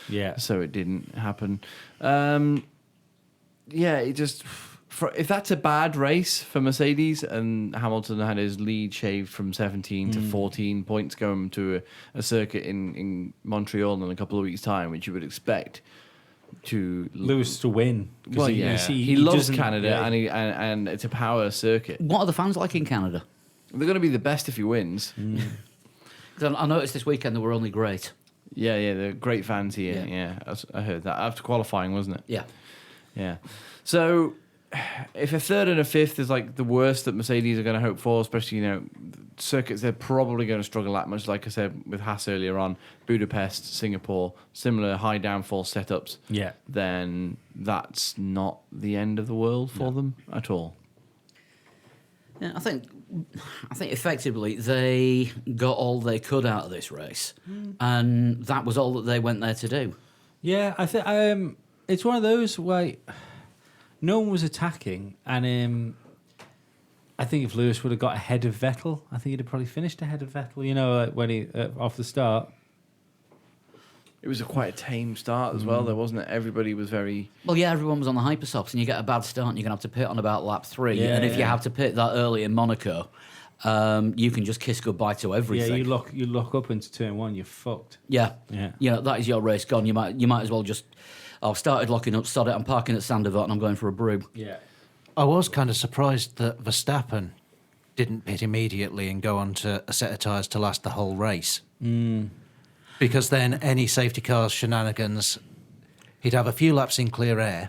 Yeah. so it didn't happen. Yeah, it just... if that's a bad race for Mercedes and Hamilton had his lead shaved from 17 to 14 points going to a circuit in Montreal in a couple of weeks' time, which you would expect to... Lewis to win. 'Cause Well, he- yeah. you see, He loves doesn't- Canada, yeah. and it's a power circuit. What are the fans like in Canada? They're going to be the best if he wins. 'Cause I noticed this weekend they were only great. Yeah, they're great fans here. Yeah. Yeah, I heard that after qualifying, wasn't it? Yeah. Yeah. So, if a third and a fifth is like the worst that Mercedes are going to hope for, especially circuits they're probably going to struggle at, much like I said with Haas earlier on, Budapest, Singapore, similar high downforce setups. Yeah. Then that's not the end of the world for them at all. Yeah, I think effectively they got all they could out of this race, and that was all that they went there to do. Yeah, I think it's one of those where no one was attacking, and I think if Lewis would have got ahead of Vettel, I think he'd have probably finished ahead of Vettel. Like when he off the start. It was quite a tame start as well, though, wasn't it? Everybody was very... Well, yeah, everyone was on the hypersofts, and you get a bad start, and you're going to have to pit on about lap 3. Yeah, and if you yeah. have to pit that early in Monaco, you can just kiss goodbye to everything. Yeah, you lock up into turn 1, you're fucked. Yeah. Yeah. That is your race gone. You might as well just... I've started locking up, sod it, I'm parking at Sandoval, and I'm going for a brew. Yeah. I was kind of surprised that Verstappen didn't pit immediately and go on to a set of tyres to last the whole race. Because then any safety cars shenanigans, he'd have a few laps in clear air.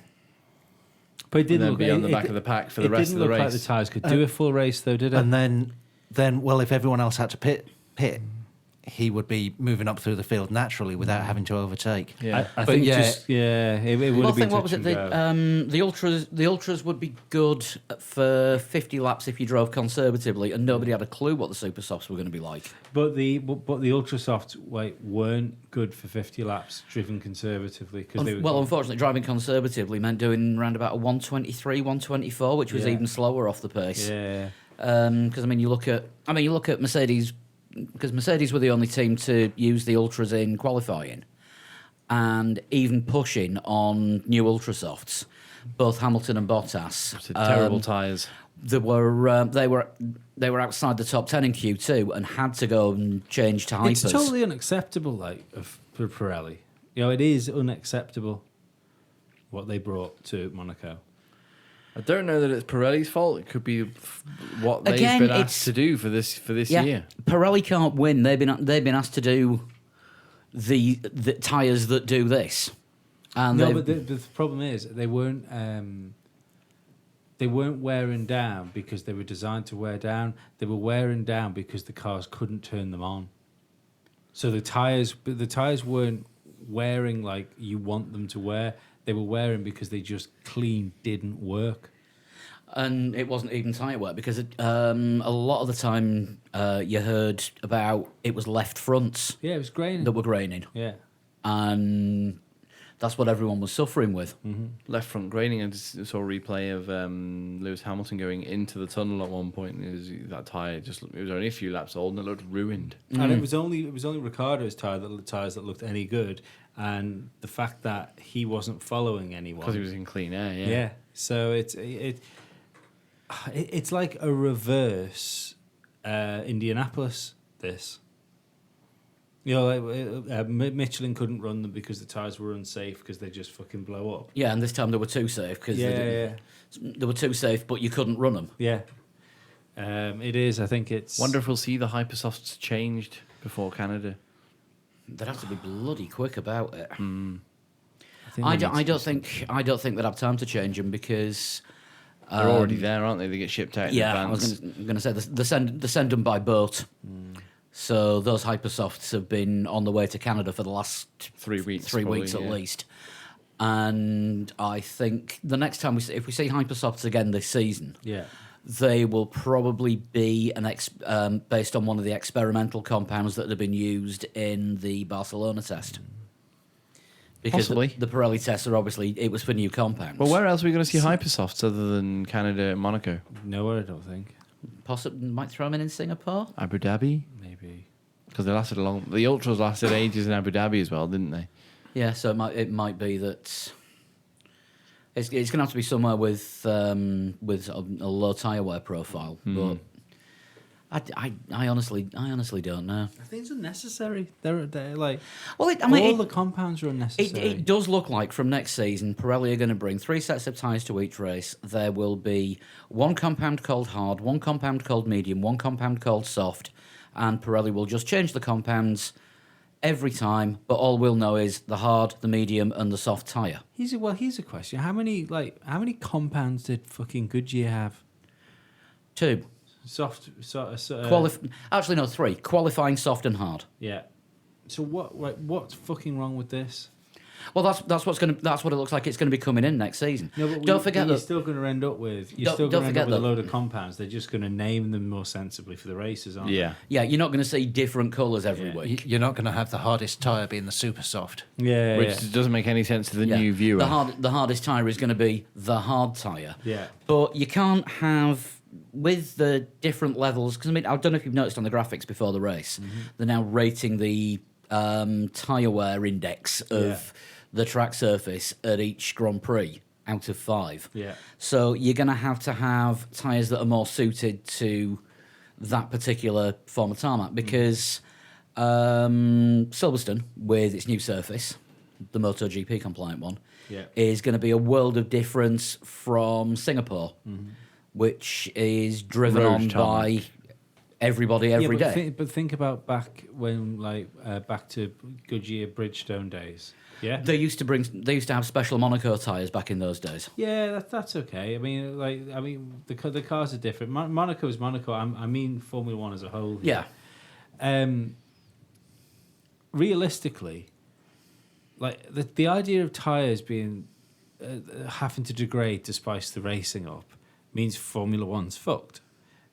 But it didn't then look be on the back of the pack for the rest of the It didn't look like race. the tyres could do a full race, though, did it? And then, well, if everyone else had to pit, he would be moving up through the field naturally without having to overtake. Yeah. I But think yeah. it would Well, I have been think, what was touch it? and go. The ultras would be good for 50 laps if you drove conservatively, and nobody had a clue what the super softs were going to be like. But the ultra soft weren't good for 50 laps driven conservatively because they were Well, unfortunately, driving conservatively meant doing around about a 123, 124, which was Yeah. even slower off the pace. yeah. Because you look at Mercedes, because Mercedes were the only team to use the ultras in qualifying, and even pushing on new ultra softs. Both Hamilton and Bottas. It's terrible tyres. They were outside the top 10 in Q2 and had to go and change to hypers. It's totally unacceptable, for Pirelli. It is unacceptable what they brought to Monaco. I don't know that it's Pirelli's fault. It could be what they've Again, been it's- asked to do for this Yeah, year. Pirelli can't win. They've been asked to do the tyres that do this. And No, they've- but the problem is they weren't wearing down because they were designed to wear down. They were wearing down because the cars couldn't turn them on. So the tyres weren't wearing like you want them to wear. They were wearing because they just clean didn't work. And it wasn't even tyre wear because a lot of the time you heard about it was left fronts Yeah, it was graining. that were graining, Yeah. and that's what everyone was suffering with. Left front graining. I just saw a replay of Lewis Hamilton going into the tunnel at one point. That tyre it was only a few laps old and it looked ruined. And it was only Ricciardo's tyres that looked any good, and the fact that he wasn't following anyone Because he was in clean air, yeah. Yeah. So it's like a reverse Indianapolis. This. You know, like, Michelin couldn't run them because the tyres were unsafe because they just fucking blow up. Yeah, and this time they were too safe because Yeah. they were too safe, but you couldn't run them. Yeah. It is. I think it's. Wonder if we'll see the Hypersofts changed before Canada. They'd have to be bloody quick about it. I, think I they need don't to- think they'd have time to change them because They're already there, aren't they? They get shipped out in yeah, I advance. was going to say they send them by boat. So those Hypersofts have been on the way to Canada for the last 3 weeks. three probably, weeks at yeah. least. And I think the next time if we see Hypersofts again this season, Yeah. they will probably be based on one of the experimental compounds that have been used in the Barcelona test. Because Possibly. the Pirelli tests are obviously, it was for new compounds. Well, where else are we going to see Hypersofts other than Canada and Monaco? Nowhere, I don't think. Possibly might throw them in Singapore. Abu Dhabi? Maybe. Because they lasted a long... The Ultras lasted ages in Abu Dhabi as well, didn't they? Yeah, so it might be that it's going to have to be somewhere with a low tyre wear profile. But I honestly don't know. I think it's unnecessary. They're like Well, all the compounds are unnecessary. It does look like from next season, Pirelli are going to bring 3 sets of tyres to each race. There will be one compound called hard, one compound called medium, one compound called soft, and Pirelli will just change the compounds every time, but all we'll know is the hard, the medium, and the soft tyre. Here's a question. How many compounds did fucking Goodyear have? 2. Soft, Actually, no, 3. Qualifying soft and hard. yeah. So what's fucking wrong with this? Well, that's what it looks like it's going to be coming in next season. No, but Don't forget you're that. still going to end up with Don't a forget that- load of compounds. They're just going to name them more sensibly for the races, aren't Yeah. Yeah, you're not going to see different colours every Yeah. week. You're not going to have the hardest tyre being the super soft. they? Yeah, Which doesn't make any sense to the Yeah. new viewer. The hardest tyre is going to be the hard tyre. Yeah. But you can't have, with the different levels, because I don't know if you've noticed on the graphics before the race, they're now rating the tyre wear index of the track surface at each Grand Prix out of 5. Yeah. So you're going to have tyres that are more suited to that particular form of tarmac because Silverstone, with its new surface, the MotoGP compliant one, Yeah. is going to be a world of difference from Singapore, which is driven Road on by tarmac. everybody every but day. But think about back when, back to Goodyear Bridgestone days. Yeah. They used to have special Monaco tyres back in those days. Yeah, that's okay. I mean, the cars are different. Monaco is Monaco. I mean, Formula One as a whole. Yeah. Realistically, like the idea of tires being having to degrade to spice the racing up means Formula One's fucked.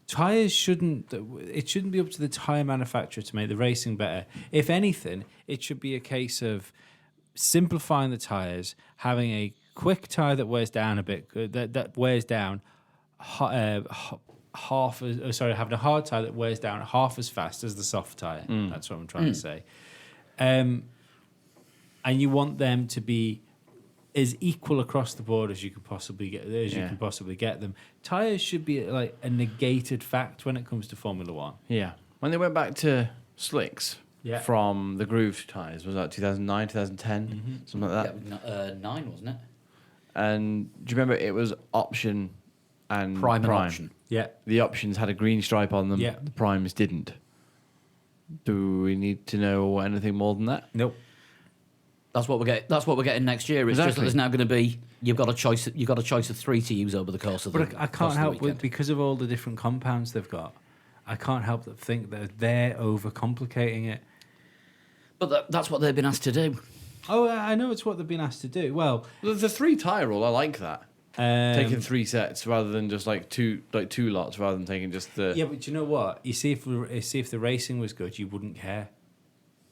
Tires shouldn't be up to the tire manufacturer to make the racing better. If anything, it should be a case of simplifying the tires, having a quick tire that wears down a bit, that wears down having a hard tire that wears down half as fast as the soft tire. That's what I'm trying to say. And you want them to be as equal across the board as you could possibly get them. Tires should be like a negated fact when it comes to Formula One. Yeah. When they went back to slicks Yeah. from the grooved tyres, was that 2009, 2010? Something like that. 9, wasn't it? And do you remember it was option and Prime and option. Yeah. The options had a green stripe on them. Yeah. The primes didn't. Do we need to know anything more than that? Nope. That's what we're getting next year. It's just that Exactly. there's now going to be you've got a choice of 3 to use over the course of the. But I course can't of the help with weekend. because of all the different compounds they've got. I can't help but think that they're overcomplicating it. But that's what they've been asked to do. Oh, I know it's what they've been asked to do. Well, The 3 tyre rule, I like that. Taking 3 sets rather than just like two lots, rather than taking just the. Yeah, but you know what? You see, if the racing was good, you wouldn't care.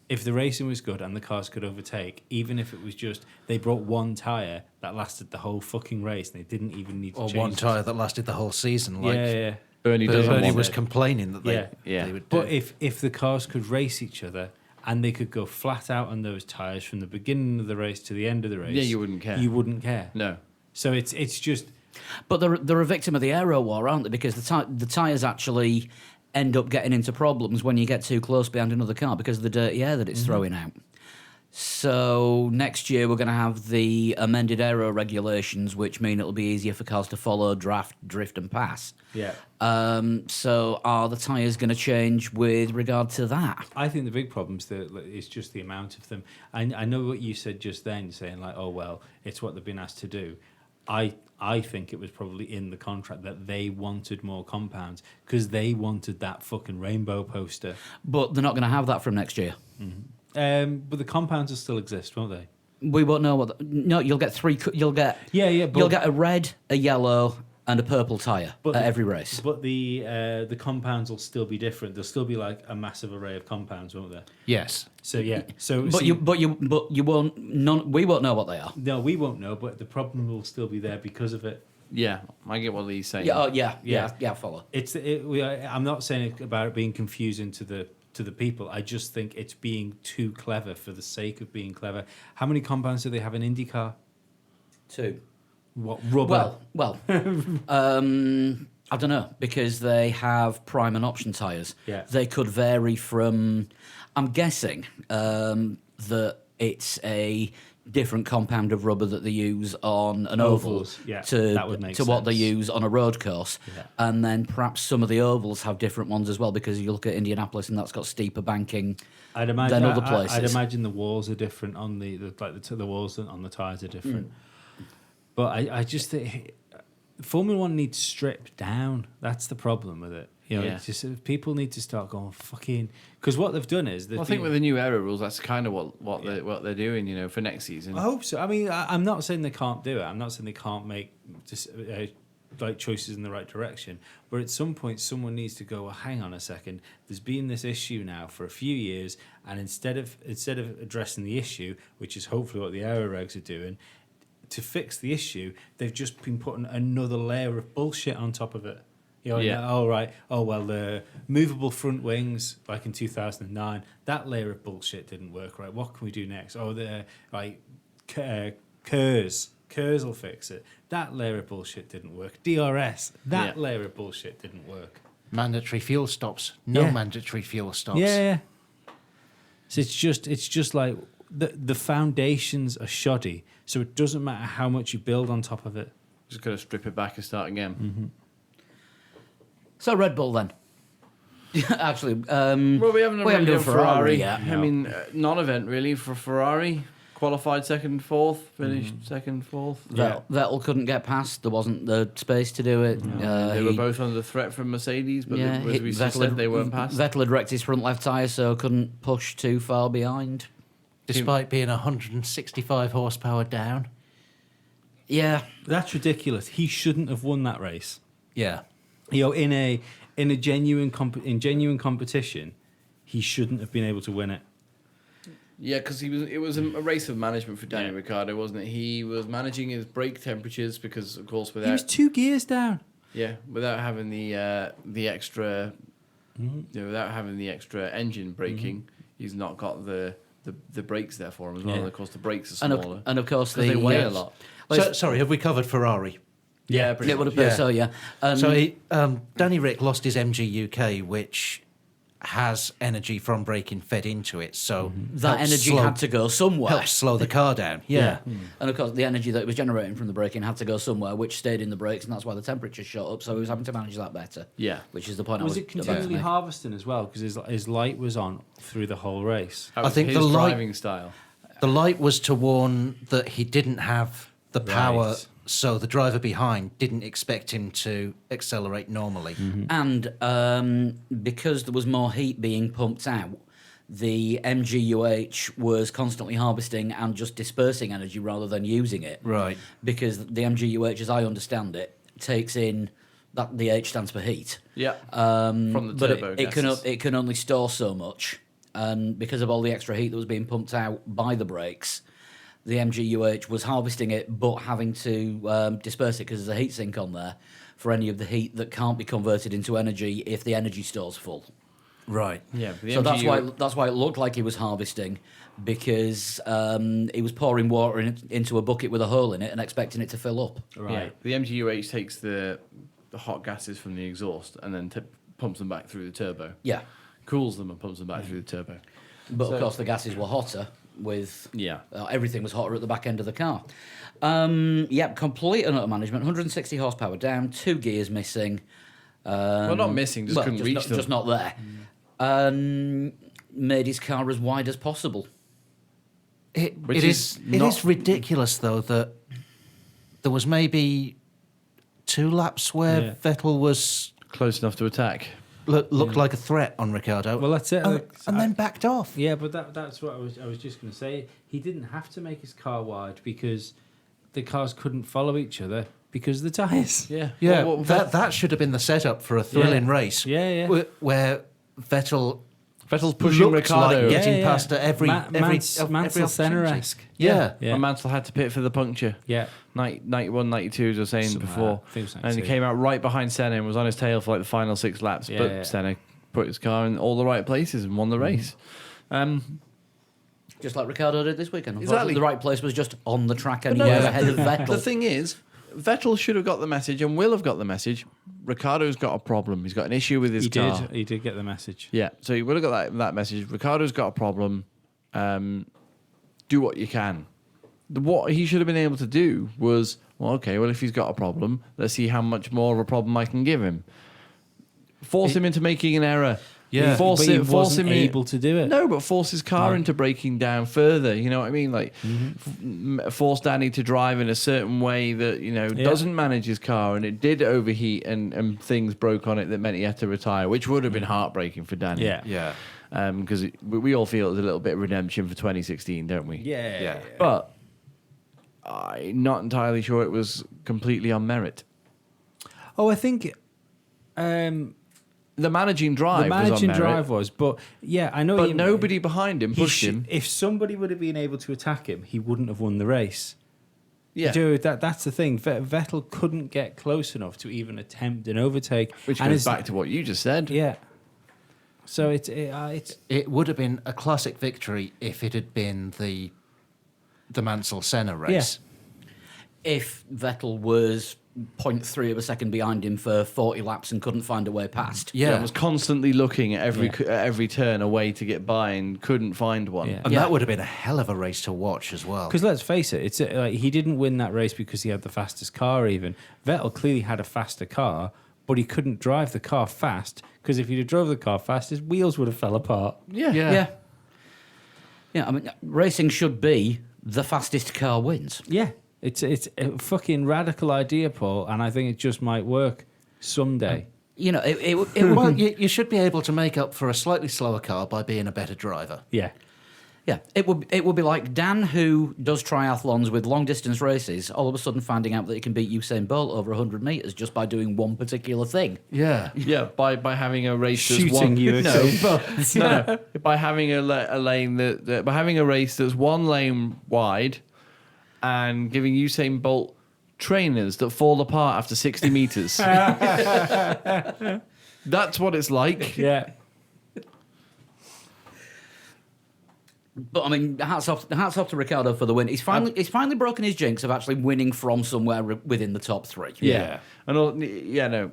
If the racing was good and the cars could overtake, even if it was just they brought one tyre that lasted the whole fucking race, and they didn't even need to Or change one it. tyre that lasted the whole season. Like Yeah. Bernie doesn't Bernie want was it. complaining that they, Yeah. they would But do. if the cars could race each other and they could go flat out on those tyres from the beginning of the race to the end of the race, Yeah, you wouldn't care. You wouldn't care. No. So it's just But they're a victim of the aero war, aren't they? Because the tyres actually end up getting into problems when you get too close behind another car because of the dirty air that it's throwing out. So next year we're going to have the amended aero regulations, which mean it'll be easier for cars to follow, draft, drift, and pass. yeah. So are the tyres going to change with regard to that? I think the big problem is just the amount of them. I know what you said just then, saying like, oh well, it's what they've been asked to do. I think it was probably in the contract that they wanted more compounds because they wanted that fucking rainbow poster. But they're not going to have that from next year. But the compounds will still exist, won't they? We won't know what. No, you'll get three. You'll get. Yeah, but You'll get a red, a yellow, and a purple tyre But at the- every race. But the compounds will still be different. There'll still be like a massive array of compounds, won't there? Yes. So yeah. So But see- you won't. We won't know what they are. no, we won't know. But the problem will still be there because of it. Yeah, I get what Lee's saying. Yeah. Oh, yeah. Yeah. Yeah. Follow. I'm not saying about it being confusing to the people. I just think it's being too clever for the sake of being clever. How many compounds do they have in IndyCar? 2. What rubber? Well. I don't know because they have prime and option tyres. Yeah. They could vary from. I'm guessing that it's a different compound of rubber that they use on an Ovals, oval yeah, to that would make what they sense. use on a road course. Yeah. And then perhaps some of the ovals have different ones as well because you look at Indianapolis and that's got steeper banking I'd imagine than other places. I'd imagine the walls are different on the walls on the tires are different. But I just think Formula One needs stripped down. That's the problem with it. You know, Yeah. it's just people need to start going fucking because what they've done is Well, I think with the new aero rules, that's kind of what they're doing. You know, for next season. I hope so. I mean, I'm not saying they can't do it. I'm not saying they can't make just like choices in the right direction. But at some point, someone needs to go. Well, hang on a second. There's been this issue now for a few years, and instead of addressing the issue, which is hopefully what the aero regs are doing, to fix the issue, they've just been putting another layer of bullshit on top of it. You know, Yeah. oh right, oh well, the movable front wings, like in 2009, that layer of bullshit didn't work right. What can we do next? Oh, the like KERS will fix it. That layer of bullshit didn't work. DRS, that Yeah. layer of bullshit didn't work. Mandatory fuel stops. No Yeah. mandatory fuel stops. Yeah. So it's just like the foundations are shoddy, so it doesn't matter how much you build on top of it. Just got to strip it back and start again. So Red Bull then. Actually, Well, we haven't we haven't done done Ferrari yet. I mean, non-event really for Ferrari. Qualified second, fourth, finished second, fourth. Vettel couldn't get past. There wasn't the space to do it. They were both under threat from Mercedes, but as we said, they weren't passed. Vettel had wrecked his front left tyre, so couldn't push too far behind. Despite being 165 horsepower down. Yeah, That's ridiculous. He shouldn't have won that race. Yeah. You know, in a genuine competition, he shouldn't have been able to win it. Yeah, because it was a race of management for Daniel Ricciardo, wasn't it? He was managing his brake temperatures because, of course, He was without 2 gears down. without having the extra, without having the extra engine braking, he's not got the brakes there for him as well. Yeah. And of course, the brakes are and smaller. of course because they weigh a yes. lot. So, sorry, have we covered Ferrari? Yeah, It would appear Yeah. so. Yeah. So Danny Rick lost his MG UK, which has energy from braking fed into it. So that helps energy slow- had to go somewhere. helps slow the car down. Yeah. And of course, the energy that it was generating from the braking had to go somewhere, which stayed in the brakes, and that's why the temperature shot up. So he was having to manage that better. Yeah. Which is the point Was I was it about to continually make. harvesting as well? Because his light was on through the whole race. That I was think his the light- driving style. The light was to warn that he didn't have the power, Right. so the driver behind didn't expect him to accelerate normally. And because there was more heat being pumped out, the MGUH was constantly harvesting and just dispersing energy rather than using it. Right. Because the MGUH, as I understand it, takes in that the H stands for heat. Yeah. From the but turbo gases. it can only store so much, and because of all the extra heat that was being pumped out by the brakes, the MGUH was harvesting it but having to disperse it because there's a heat sink on there for any of the heat that can't be converted into energy if the energy store's full. Right. Yeah. The So MGU that's why it looked like he was harvesting, because he was pouring water into a bucket with a hole in it and expecting it to fill up. Yeah. The MGUH takes the hot gases from the exhaust and then pumps them back through the turbo. Yeah, Cools them and pumps them back through the turbo. but So- of course the gases were hotter. With Yeah. everything was hotter at the back end of the car. Yep, complete and utter management. 160 horsepower down, 2 gears missing. Well, not missing, just couldn't reach them. Just not there. Made his car as wide as possible. Which It is is not- ridiculous, though, that there was maybe 2 laps where Yeah. Vettel was Close enough to attack. looked like a threat on Ricciardo. Well, that's it. And then backed off. Yeah, but that's what I was just going to say. He didn't have to make his car wide because the cars couldn't follow each other because of the tyres. Yeah. Yeah, Well, that should have been the setup for a thrilling Yeah. race. Yeah, yeah. Where Vettel Vettel's pushing looks Ricciardo. like getting past every Mansell opportunity. Senna-esque. Yeah. Yeah. And Mansell had to pit for the puncture. Yeah. 91, 92, as I was saying Something like before. that. I think it was And he 92. came out right behind Senna and was on his tail for like the final 6 laps. Yeah, but yeah. Senna put his car in all the right places and won the race. Just like Ricciardo did this weekend. Unfortunately, Exactly. the right place was just on the track and no, he was yeah. ahead of Vettel. The thing is, Vettel should have got the message and will have got the message. Ricciardo's got a problem. He's got an issue with his He car. did. He did get the message. Yeah, so he would have got that message. Ricciardo's got a problem. Do what you can. What he should have been able to do was, well, okay, well, if he's got a problem, let's see how much more of a problem I can give him. Force him into making an error. Yeah, force but he him, force wasn't him able to do it. No, but force his car No. into breaking down further. You know what I mean? Like force Danny to drive in a certain way that doesn't manage his car, and it did overheat, and things broke on it that meant he had to retire, which would have been heartbreaking for Danny. Yeah. Yeah. Because we all feel it was a little bit of redemption for 2016, don't we? Yeah. But I'm not entirely sure it was completely on merit. Oh, I think The managing drive the managing was on merit, drive was, but yeah, I know. but you, nobody behind him he pushed him. If somebody would have been able to attack him, he wouldn't have won the race. Yeah, Dude, that's the thing. Vettel couldn't get close enough to even attempt an overtake, which and goes it's- back to what you just said. Yeah. So it's It would have been a classic victory if it had been the Mansell Senna race. If Vettel was 0.3 of a second behind him for 40 laps and couldn't find a way past. Yeah, Yeah. was constantly looking at Yeah. every turn a way to get by and couldn't find one. Yeah. And Yeah. that would have been a hell of a race to watch as well. because let's face it, it's like he didn't win that race because he had the fastest car. Even Vettel clearly had a faster car, but he couldn't drive the car fast because if he'd have drove the car fast, his wheels would have fell apart. Yeah. Yeah. Yeah, I mean, racing should be the fastest car wins. Yeah, it's a fucking radical idea, Paul, and I think it just might work someday. You know, it Well, you should be able to make up for a slightly slower car by being a better driver. Yeah. Yeah, it would be like Dan, who does triathlons with long distance races, all of a sudden finding out that he can beat Usain Bolt over 100 meters just by doing one particular thing. Yeah. Yeah, by having a race that's Shooting one, you, no, Usain no, by having a lane that by having a race that's one lane wide, and giving Usain Bolt trainers that fall apart after 60 meters. That's what it's like. Yeah. But I mean, hats off to Ricciardo for the win. He's finally broken his jinx of actually winning from somewhere within the top 3. Yeah. And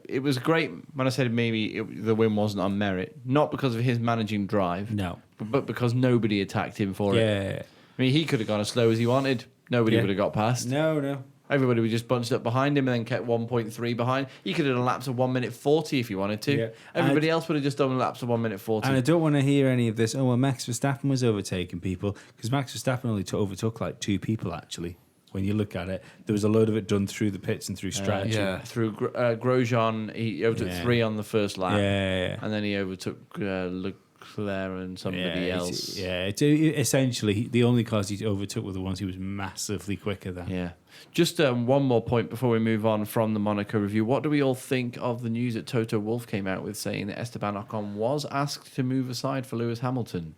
it was great. When I said maybe the win wasn't on merit, not because of his managing drive, No. but because nobody attacked him for it. Yeah. I mean, he could have gone as slow as he wanted. Nobody Yeah. would have got past. No. Everybody was just bunched up behind him and then kept 1.3 behind. He could have done laps of 1 minute 40 if he wanted to. Yeah. Everybody else would have just done laps of 1 minute 40. And I don't want to hear any of this. Oh, well, Max Verstappen was overtaking people because Max Verstappen only overtook like 2 people actually. When you look at it, there was a load of it done through the pits and through strategy. yeah. Through Grosjean, he overtook Yeah. 3 on the first lap. Yeah. And then he overtook Leclerc and somebody else. Essentially, the only cars he overtook were the ones he was massively quicker than. Yeah. Just one more point before we move on from the Monaco review. What do we all think of the news that Toto Wolff came out with saying that Esteban Ocon was asked to move aside for Lewis Hamilton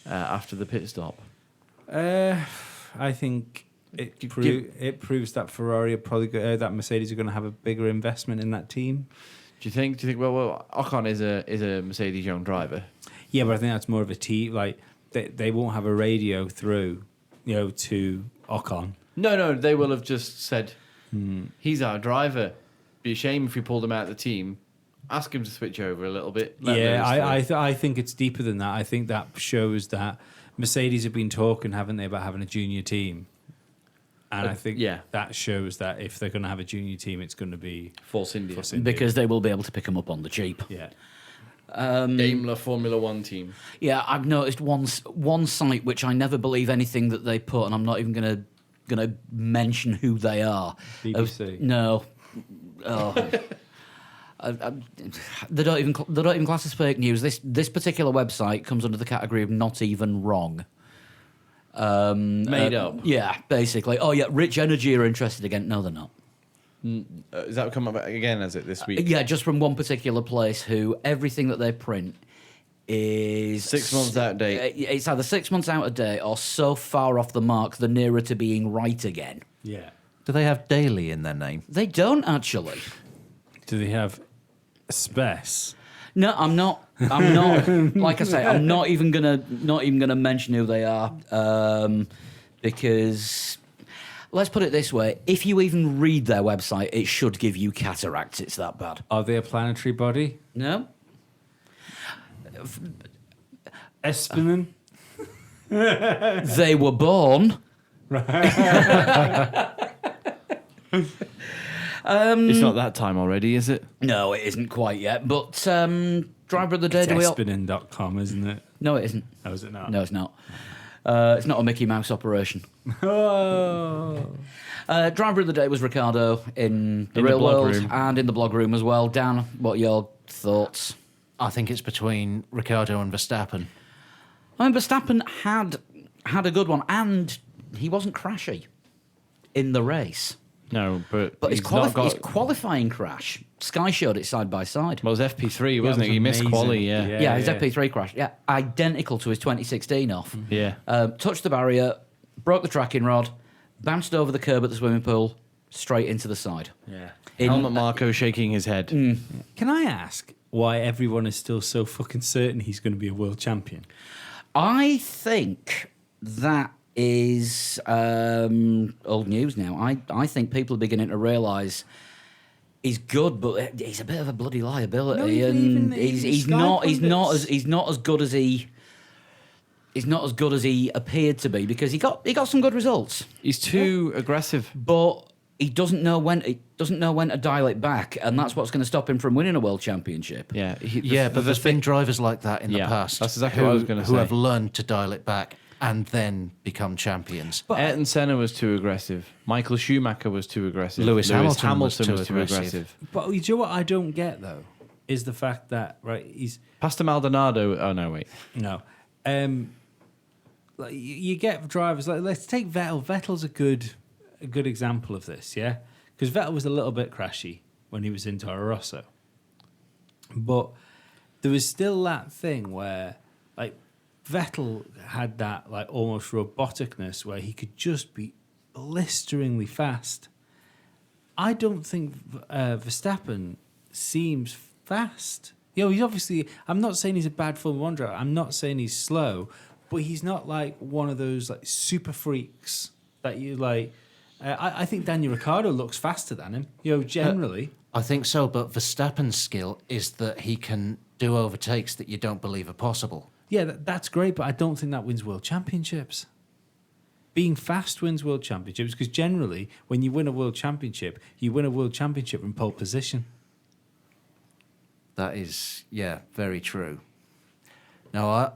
after the pit stop? I think it proves that Ferrari are probably that Mercedes are going to have a bigger investment in that team. Do you think? Well, Ocon is a Mercedes young driver. Yeah, but I think that's more of a team. Like they won't have a radio through, to Ocon. No, they will have just said, he's our driver. Be a shame if we pulled him out of the team. Ask him to switch over a little bit. I think it's deeper than that. I think that shows that Mercedes have been talking, haven't they, about having a junior team. And I think that shows that if they're going to have a junior team, it's going to be Force India. Because they will be able to pick them up on the cheap. Yeah. Daimler Formula One team. Yeah, I've noticed one site which I never believe anything that they put, and I'm not even going to mention who they are. BBC. No. Oh. They don't even class as fake news. This particular website comes under the category of not even wrong. Made up. Yeah, basically. Oh yeah, Rich Energy are interested again. No, they're not. Is that come up again, has it, this week? Yeah, just from one particular place who everything that they print is 6 months out of date. It's either 6 months out of date or so far off the mark they're nearer to being right again. Yeah. Do they have daily in their name? They don't actually. Do they have a spec? No, I'm not. Like I say, I'm not even gonna mention who they are because let's put it this way: if you even read their website, it should give you cataracts. It's that bad. Are they a planetary body? No. Espinen? They were born. It's not that time already, is it? No, it isn't quite yet. But driver of the day, do we all? Espinen.com, isn't it? No, it isn't. Oh, is it not? No, it's not. It's not a Mickey Mouse operation. Oh. Driver of the day was Ricciardo in the In the real blog world room. and in the blog room as well. Dan, what are your thoughts? I think it's between Ricciardo and Verstappen. I mean, Verstappen had a good one, and he wasn't crashy in the race. No, but His he's not got... his qualifying crash, Sky showed it side by side. Well, it was FP3, wasn't it it? He was missed amazing. quali, yeah. Yeah, his FP3 crash. Yeah, identical to his 2016 off. Yeah. Touched the barrier, broke the tracking rod, bounced over the curb at the swimming pool, straight into the side. Yeah. Helmut Marko shaking his head. Can I ask why everyone is still so fucking certain he's going to be a world champion? I think that is old news now. I think people are beginning to realise he's good, but he's a bit of a bloody liability, No, and even he's Sky not pundits. he's not as good as he. He's not as good as he appeared to be because he got some good results, He's too aggressive. but he doesn't know when to dial it back, and that's what's going to stop him from winning a world championship. Yeah. But there's been drivers like that in the Yeah, past. that's exactly what I was gonna Who say. have learned to dial it back and then become champions. Ayrton Senna was too aggressive. Michael Schumacher was too aggressive. Lewis Hamilton was was too too aggressive. aggressive. But you know what I don't get though is the fact that he's Pastor Maldonado. Oh no, wait. no, like you get drivers like let's take Vettel. Vettel's a good example of this, yeah, because Vettel was a little bit crashy when he was in Toro Rosso, but there was still that thing where like Vettel had that like almost roboticness where he could just be blisteringly fast. I don't think Verstappen seems fast. He's obviously. I'm not saying he's a bad Formula One driver. I'm not saying he's slow, but he's not like one of those like super freaks that you like. I think Daniel Ricciardo looks faster than him. Generally. I think so, but Verstappen's skill is that he can do overtakes that you don't believe are possible. Yeah, that's great, but I don't think that wins world championships. Being fast wins world championships because generally, when you win a world championship, you win a world championship from pole position. That is, very true. Now,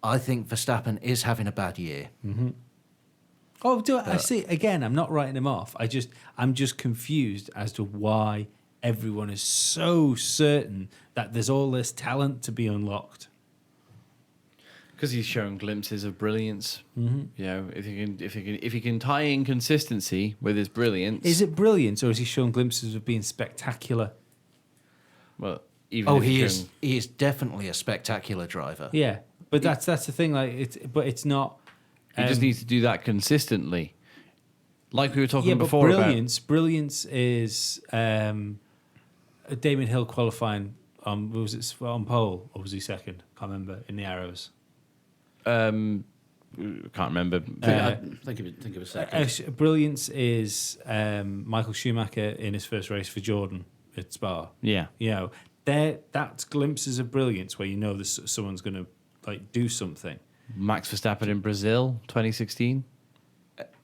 I think Verstappen is having a bad year. Oh, I see. Again, I'm not writing him off. I'm just confused as to why everyone is so certain that there's all this talent to be unlocked. Because he's shown glimpses of brilliance. Mm-hmm. You know, if he can tie in consistency with his brilliance. Is it brilliant, or is he showing glimpses of being spectacular? Well, even Oh, if he he's is. showing- He is definitely a spectacular driver. Yeah, but that's the thing. Like, it's not. He just needs to do that consistently. Like we were talking Yeah, but before brilliance is Damon Hill qualifying on on pole, or was he second? Can't remember in the arrows. can't remember. Think of a second. Brilliance is Michael Schumacher in his first race for Jordan at Spa. Yeah. You know, that's glimpses of brilliance where you know this someone's going to like do something. Max Verstappen in Brazil, 2016.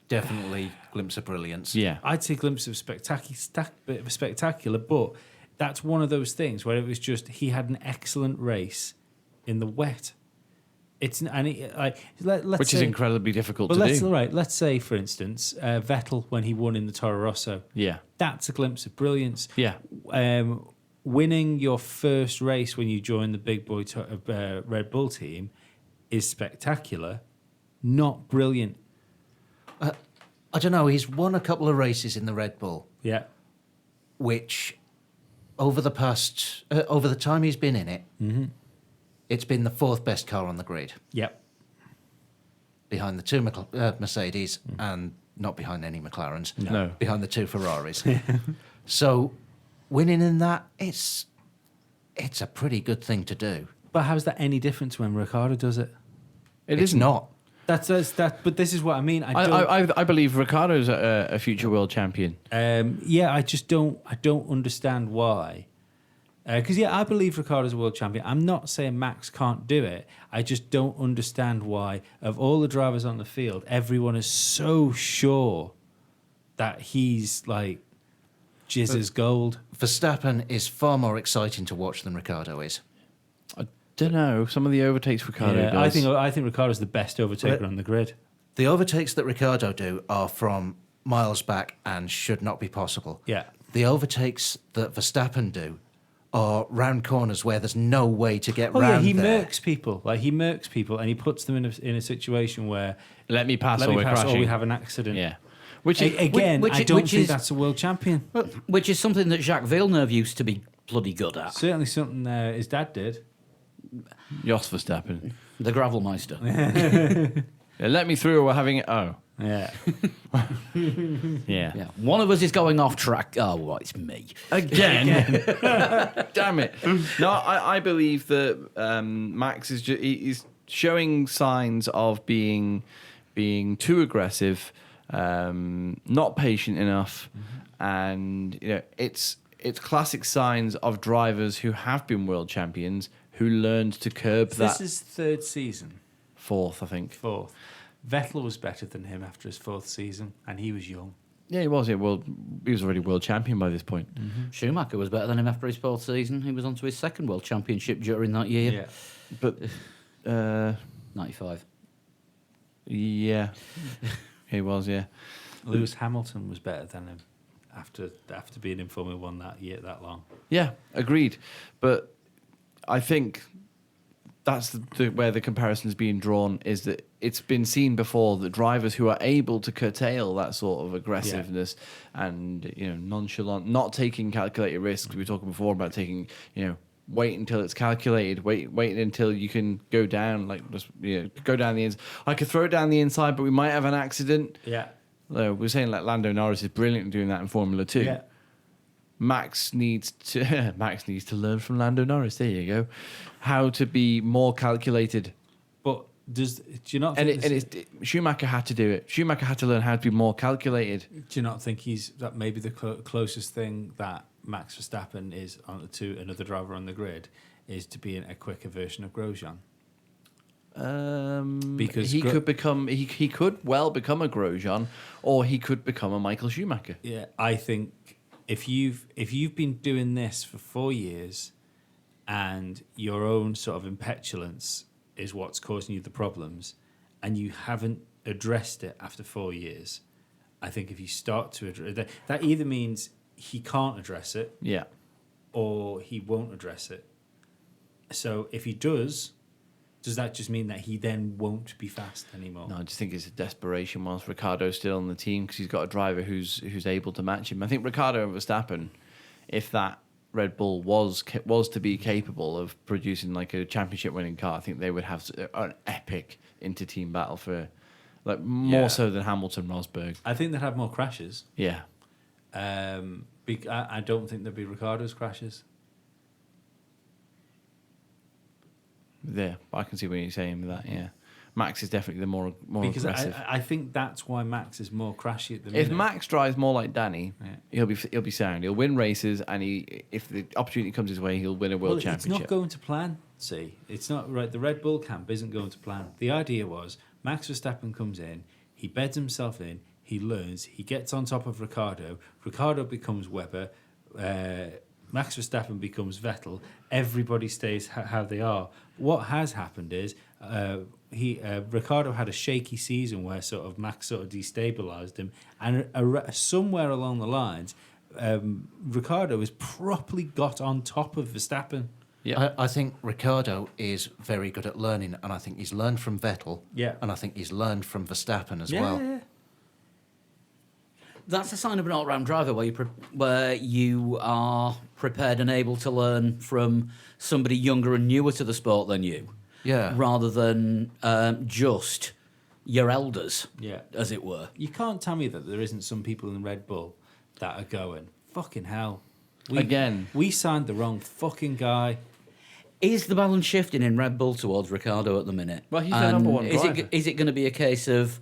Definitely glimpse of brilliance. Yeah. I'd say glimpse of bit of spectacular, but that's one of those things where it was just he had an excellent race in the wet. It's and it, like let's Which say, is incredibly difficult But to do. let's say for instance Vettel when he won in the Toro Rosso. Yeah. That's a glimpse of brilliance. Yeah. Winning your first race when you join the big boy Red Bull team is spectacular, not brilliant. I don't know. He's won a couple of races in the Red Bull, Yeah. which over the time he's been in it, it's been the fourth best car on the grid, Yep. behind the two Mercedes and not behind any McLarens. No. Behind the two Ferraris. So winning in that, it's a pretty good thing to do. But how's that any different to when Ricciardo does it? It's not. That's that. But this is what I mean. I believe Ricciardo's a future world champion. Yeah, I just don't. I don't understand why. Because I believe Ricciardo's a world champion. I'm not saying Max can't do it. I just don't understand why, of all the drivers on the field, everyone is so sure that he's like jizz's gold. Verstappen is far more exciting to watch than Ricciardo is. I don't know. Some of the overtakes Ricciardo Yeah, does. I think Ricciardo's the best overtaker on the grid. The overtakes that Ricciardo do are from miles back and should not be possible. Yeah. The overtakes that Verstappen do are round corners where there's no way to get Oh yeah, round he there. murks people. Like he murks people, and he puts them in a situation where Let me pass let or me we're pass, crashing. or we have an accident. Yeah. Which is, Again, which- I don't which think is- that's a world champion. Which is something that Jacques Villeneuve used to be bloody good at. Certainly something his dad did. Jos Verstappen. The Gravelmeister. Yeah, let me through or we're having it. Oh. Yeah. Yeah. Yeah. One of us is going off track. Oh, well, it's me. Again. Damn it. No, I believe that Max is he's showing signs of being too aggressive, not patient enough, and it's classic signs of drivers who have been world champions who learned to curb that. This is third season. Fourth, I think. Fourth. Vettel was better than him after his fourth season, and he was young. Yeah, he was. Yeah, well, he was already world champion by this point. Schumacher was better than him after his fourth season. He was on to his second world championship during that year. But 95. yeah, he was. Yeah. Lewis Hamilton was better than him after being in Formula One that year, that long. Yeah, agreed. But I think that's where the comparison's being drawn, is that it's been seen before that drivers who are able to curtail that sort of aggressiveness and nonchalant, not taking calculated risks. We were talking before about taking wait until it's calculated, wait until you can go down, go down the inside. I could throw it down the inside, but we might have an accident. Yeah. We're saying like Lando Norris is brilliant at doing that in Formula 2. Yeah. Max needs to learn from Lando Norris. There you go, how to be more calculated. But do you not think Schumacher had to do it. Schumacher had to learn how to be more calculated. do you not think that maybe the closest thing that Max Verstappen is to another driver on the grid is to be a quicker version of Grosjean? Because he could become he could well become a Grosjean, or he could become a Michael Schumacher. Yeah, I think if you've been doing this for 4 years, and your own sort of impetulance is what's causing you the problems, and you haven't addressed it after 4 years, I think if you start to address that either means he can't address it, Yeah. or he won't address it. So if he does that just mean that he then won't be fast anymore? No, I just think it's a desperation whilst Ricardo's still on the team because he's got a driver who's able to match him. I think Ricardo and Verstappen, if that Red Bull was to be capable of producing like a championship-winning car, I think they would have an epic inter-team battle for, like more so than Hamilton Rosberg. I think they'd have more crashes. Yeah, I don't think there'd be Ricardo's crashes. yeah, I can see what you're saying with that. Yeah, Max is definitely the more Because aggressive. I think that's why Max is more crashy at the minute. If Max drives more like Danny, Yeah. he'll be sound. He'll win races, and if the opportunity comes his way, he'll win a world championship. It's not going to plan. See, it's not right. The Red Bull camp isn't going to plan. The idea was Max Verstappen comes in, he beds himself in, he learns, he gets on top of Ricardo. Ricardo becomes Webber. Max Verstappen becomes Vettel. Everybody stays how they are. What has happened is Ricardo had a shaky season where sort of Max sort of destabilised him, and somewhere along the lines, Ricardo has properly got on top of Verstappen. Yeah, I think Ricardo is very good at learning, and I think he's learned from Vettel. Yeah. And I think he's learned from Verstappen as well. Yeah. That's a sign of an all-round driver where you are prepared and able to learn from somebody younger and newer to the sport than you. Yeah. Rather than just your elders, Yeah. as it were. You can't tell me that there isn't some people in Red Bull that are going, fucking hell. We signed the wrong fucking guy. Is the balance shifting in Red Bull towards Ricardo at the minute? Well, he's their number one is driver. Is it going to be a case of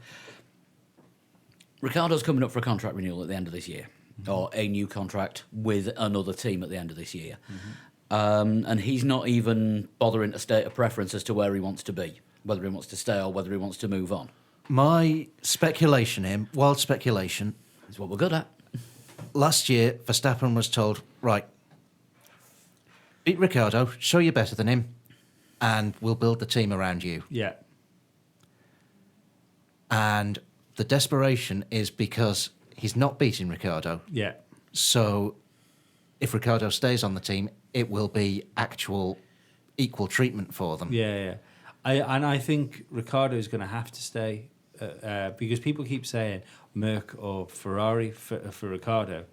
Ricardo's coming up for a contract renewal at the end of this year, or a new contract with another team at the end of this year, and he's not even bothering to state a preference as to where he wants to be, whether he wants to stay or whether he wants to move on? My speculation here, wild speculation, Is what we're good at. last year Verstappen was told, right, beat Ricardo, show you're better than him, and we'll build the team around you. Yeah. And the desperation is because he's not beating Ricardo. Yeah. So if Ricardo stays on the team, it will be actual equal treatment for them. Yeah. I think Ricardo is going to have to stay because people keep saying Merc or Ferrari for Ricardo.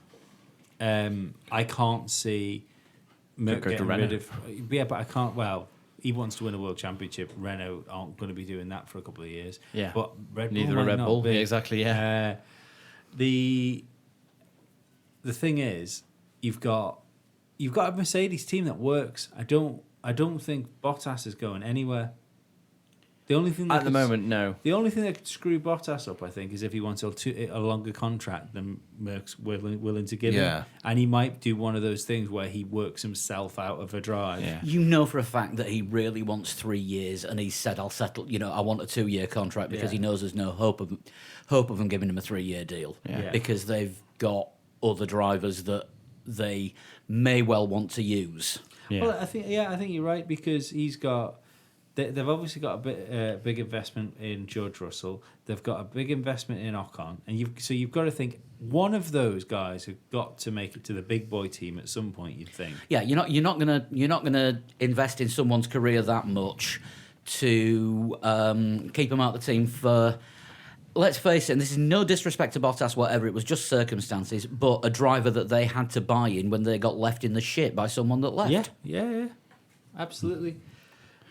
I can't see Merc Could go to getting Renault. rid of. Yeah, but I can't. Well, he wants to win a world championship. Renault aren't going to be doing that for a couple of years. Yeah. But Red Bull Neither might are Red not Bull. be. Yeah, exactly, yeah. The thing is, you've got a Mercedes team that works. I don't think Bottas is going anywhere. The only thing that At the moment, no. the only thing that could screw Bottas up, I think, is if he wants a longer contract than Merck's willing to give Yeah. him, and he might do one of those things where he works himself out of a drive. Yeah. You know for a fact that he really wants 3 years, and he said, "I'll settle. I want a 2-year contract," because Yeah. he knows there's no hope of him giving him a 3-year deal. Yeah. Because they've got other drivers that they may well want to use. Yeah. Well, I think you're right because he's got. They've obviously got a big investment in George Russell. They've got a big investment in Ocon, and you've got to think one of those guys have got to make it to the big boy team at some point. You'd think. Yeah, you're not gonna invest in someone's career that much to keep him out of the team for. Let's face it, and this is no disrespect to Bottas, whatever, it was just circumstances, but a driver that they had to buy in when they got left in the shit by someone that left. Yeah, absolutely.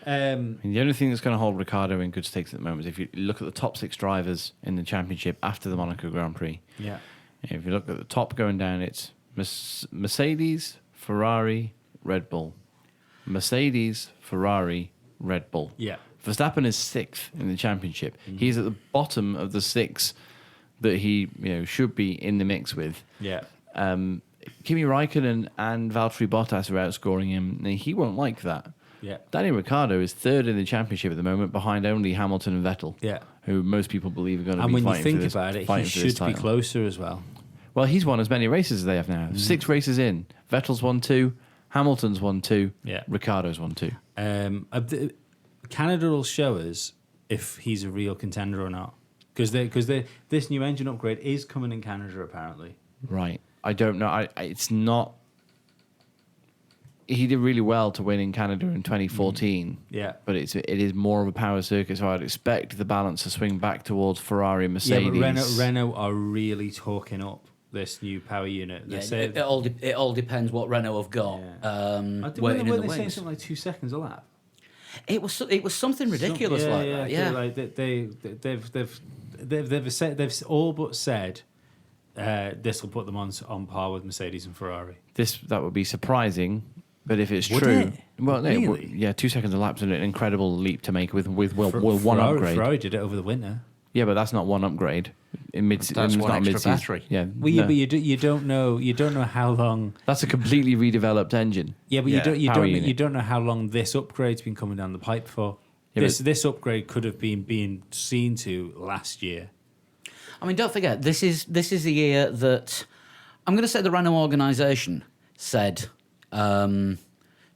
And the only thing that's going to hold Ricardo in good stakes at the moment is if you look at the top 6 drivers in the championship after the Monaco Grand Prix. Yeah. If you look at the top going down, it's Mercedes, Ferrari, Red Bull. Mercedes, Ferrari, Red Bull. Yeah. Verstappen is 6th in the championship. He's at the bottom of the 6 that he should be in the mix with. Yeah. Kimi Raikkonen and Valtteri Bottas are outscoring him. Now, he won't like that. Yeah. Daniel Ricciardo is 3rd in the championship at the moment, behind only Hamilton and Vettel. Yeah. Who most people believe are going to And be when you fighting think for this, about it, he fighting for this should be title. closer as well. Well, he's won as many races as they have now. 6 races in. Vettel's won 2, Hamilton's won 2, Yeah. Ricciardo's won 2. Canada will show us if he's a real contender or not, because this new engine upgrade is coming in Canada apparently. Right. I don't know. It's not. He did really well to win in Canada in 2014. Yeah. But it is more of a power circuit, so I'd expect the balance to swing back towards Ferrari and Mercedes. Yeah, but Renault are really talking up this new power unit. They Yeah, say, it all depends what Renault have got. Waiting in the they saying wings. something like 2 seconds a lap? It was something ridiculous like that. Yeah, Like they've all but said this will put them on par with Mercedes and Ferrari. That would be surprising, but if it's Would true, it? well, no, Really? yeah, 2 seconds a lap's an incredible leap to make with one Ferrari, upgrade. Ferrari did it over the winter. Yeah, but that's not one upgrade. That's it's one not extra mid-season. battery. Yeah, Well, yeah, no. but you don't know how long. That's a completely redeveloped engine. Yeah, but Yeah, you power unit. don't know how long this upgrade's been coming down the pipe for. Yeah, This upgrade could have been being seen to last year. I mean, don't forget this is the year that I'm going to say the Renault organisation said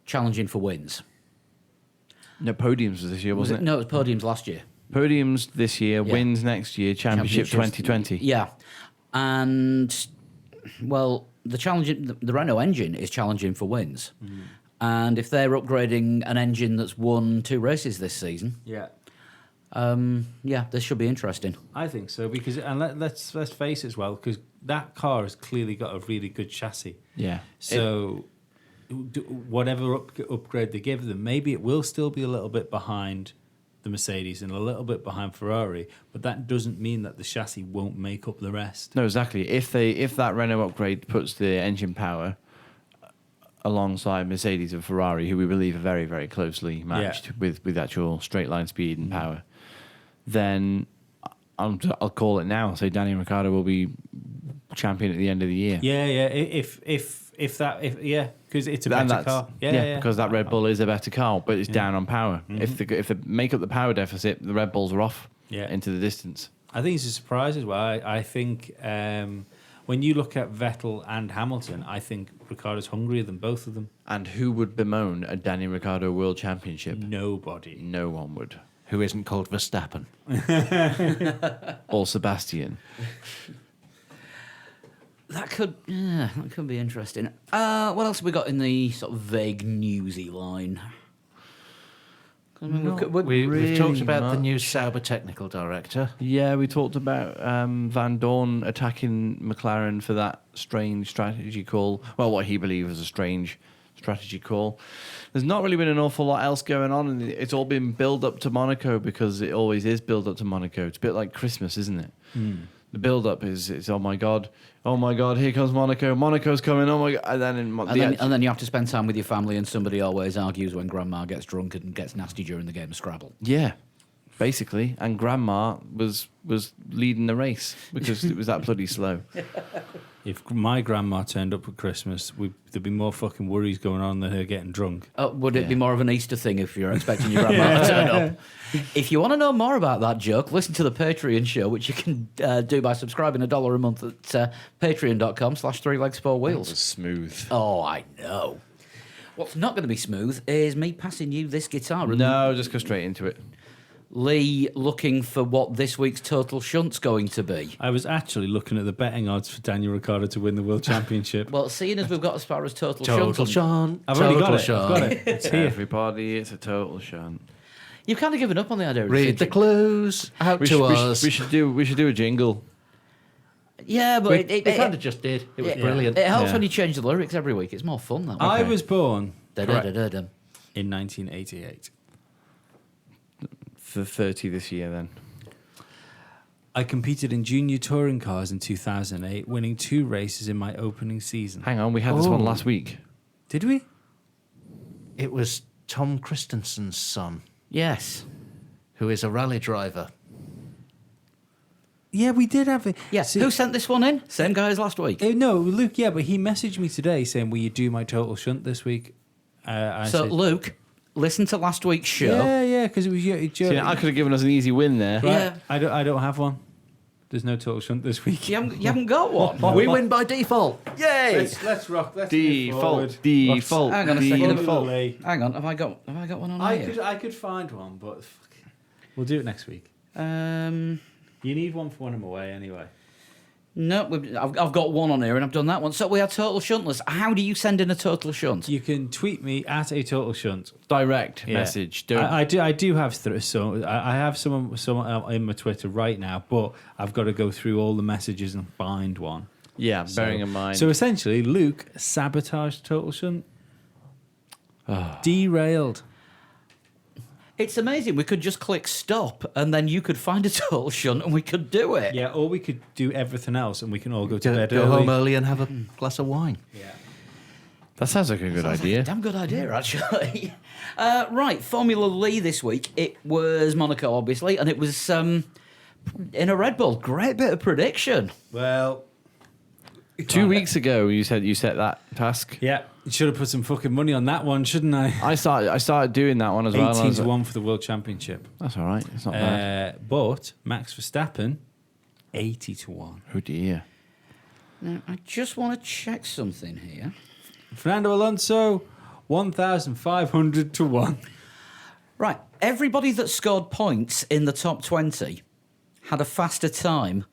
challenging for wins. No, podiums was this year, wasn't it? No, it was podiums last year. Podiums this year, Yeah. wins next year, championship Championships. 2020. Yeah, and well, the Renault engine is challenging for wins, and if they're upgrading an engine that's won 2 races this season, Yeah, yeah, this should be interesting. I think so because let's face it as well because that car has clearly got a really good chassis. Yeah. So whatever upgrade they give them, maybe it will still be a little bit behind the Mercedes and a little bit behind Ferrari, but that doesn't mean that the chassis won't make up the rest. No, exactly. If that Renault upgrade puts the engine power alongside Mercedes and Ferrari, who we believe are very, very closely matched with actual straight line speed and power, then I'll call it now. Say Danny Ricciardo will be champion at the end of the year. Yeah. If because it's a better car. Yeah, because that Red Bull is a better car, but it's down on power. If they make up the power deficit, the Red Bulls are off into the distance. I think it's a surprise as well. I think when you look at Vettel and Hamilton, I think Ricciardo's hungrier than both of them. And who would bemoan a Danny Ricciardo World Championship? Nobody. No one would. Who isn't called Verstappen? Or Sebastian. That could be interesting. What else have we got in the sort of vague newsy line? I mean, We've talked about the much. new Sauber technical director. Yeah, we talked about Van Dorn attacking McLaren for that strange strategy call. Well, what he believed was a strange strategy call. There's not really been an awful lot else going on, and it's all been build up to Monaco because it always is build up to Monaco. It's a bit like Christmas, isn't it? The build up is oh my god, here comes Monaco. Monaco's coming. Oh my god, and then and then you have to spend time with your family, and somebody always argues when Grandma gets drunk and gets nasty during the game of Scrabble. yeah. Basically, and Grandma was leading the race because it was that bloody slow. If my grandma turned up at Christmas, there'd be more fucking worries going on than her getting drunk. Would it be more of an Easter thing if you're expecting your grandma to turn up? If you want to know more about that joke, listen to the Patreon show, which you can do by subscribing $1 a month at patreon.com/3legs4wheels. Smooth. Oh, I know. What's not going to be smooth is me passing you this guitar. And No, just go straight into it. Lee looking for what this week's total shunt's going to be. I was actually looking at the betting odds for Daniel Ricciardo to win the World Championship. Well, seeing as we've got as far as total Total shunt, Sean. I've already got Total it. Sean. I've got it. It's here. Everybody, it's a total shunt. you've kind of given up on the idea of Read the Cedric. clues out to us. We should do a jingle. Yeah, but We kind of just did. It was brilliant. It helps Yeah. when you change the lyrics every week. It's more fun that way. I was born Da-da-da-da-dum. in 1988. For 30 this year, then. I competed in junior touring cars in 2008, winning 2 races in my opening season. Hang on, we had this one Oh. last week. Did we? It was Tom Christensen's son, Yes. who is a rally driver. Yeah, we did have it. Yes. Who sent this one in? Same guy as last week. No, Luke, yeah, but he messaged me today saying, will you do my total shunt this week? I So, said, Luke, listen to last week's show. yeah, because it was your... See, I could have given us an easy win there. Right, Yeah. I don't have one. There's no total shunt this week. You haven't got one. We win by default. Yay! Let's rock. Let's Default. Hang on a second. Default. Hang on. Have I got one on here? I could find one, but fuck it. We'll do it next week. Um, You need one for when I'm away anyway. No, I've got one on here and I've done that one. So we are total shuntless. How do you send in a total shunt? You can tweet me at a total shunt. Direct Yeah. message. Don't. I do have so I have someone in my Twitter right now, but I've got to go through all the messages and find one. yeah, bearing in mind. So essentially, Luke sabotaged total shunt. Derailed. It's amazing. We could just click stop and then you could find a total shunt and we could do it. Yeah, or we could do everything else and we can all go to bed Go early. home early and have a glass of wine. Yeah. that sounds like a good idea. Damn good idea, actually. Right, Formula Lee this week. It was Monaco, obviously, and it was in a Red Bull. Great bit of prediction. Well, 2 weeks ago, you said you set that task. yeah, you should have put some fucking money on that one, shouldn't I? I started doing that one as well. and I 18 was to like, 1 for the World Championship. That's all right. It's not bad. But Max Verstappen, 80 to 1. Oh dear. Now, I just want to check something here. Fernando Alonso, 1,500 to 1. Right, everybody that scored points in the top 20 had a faster time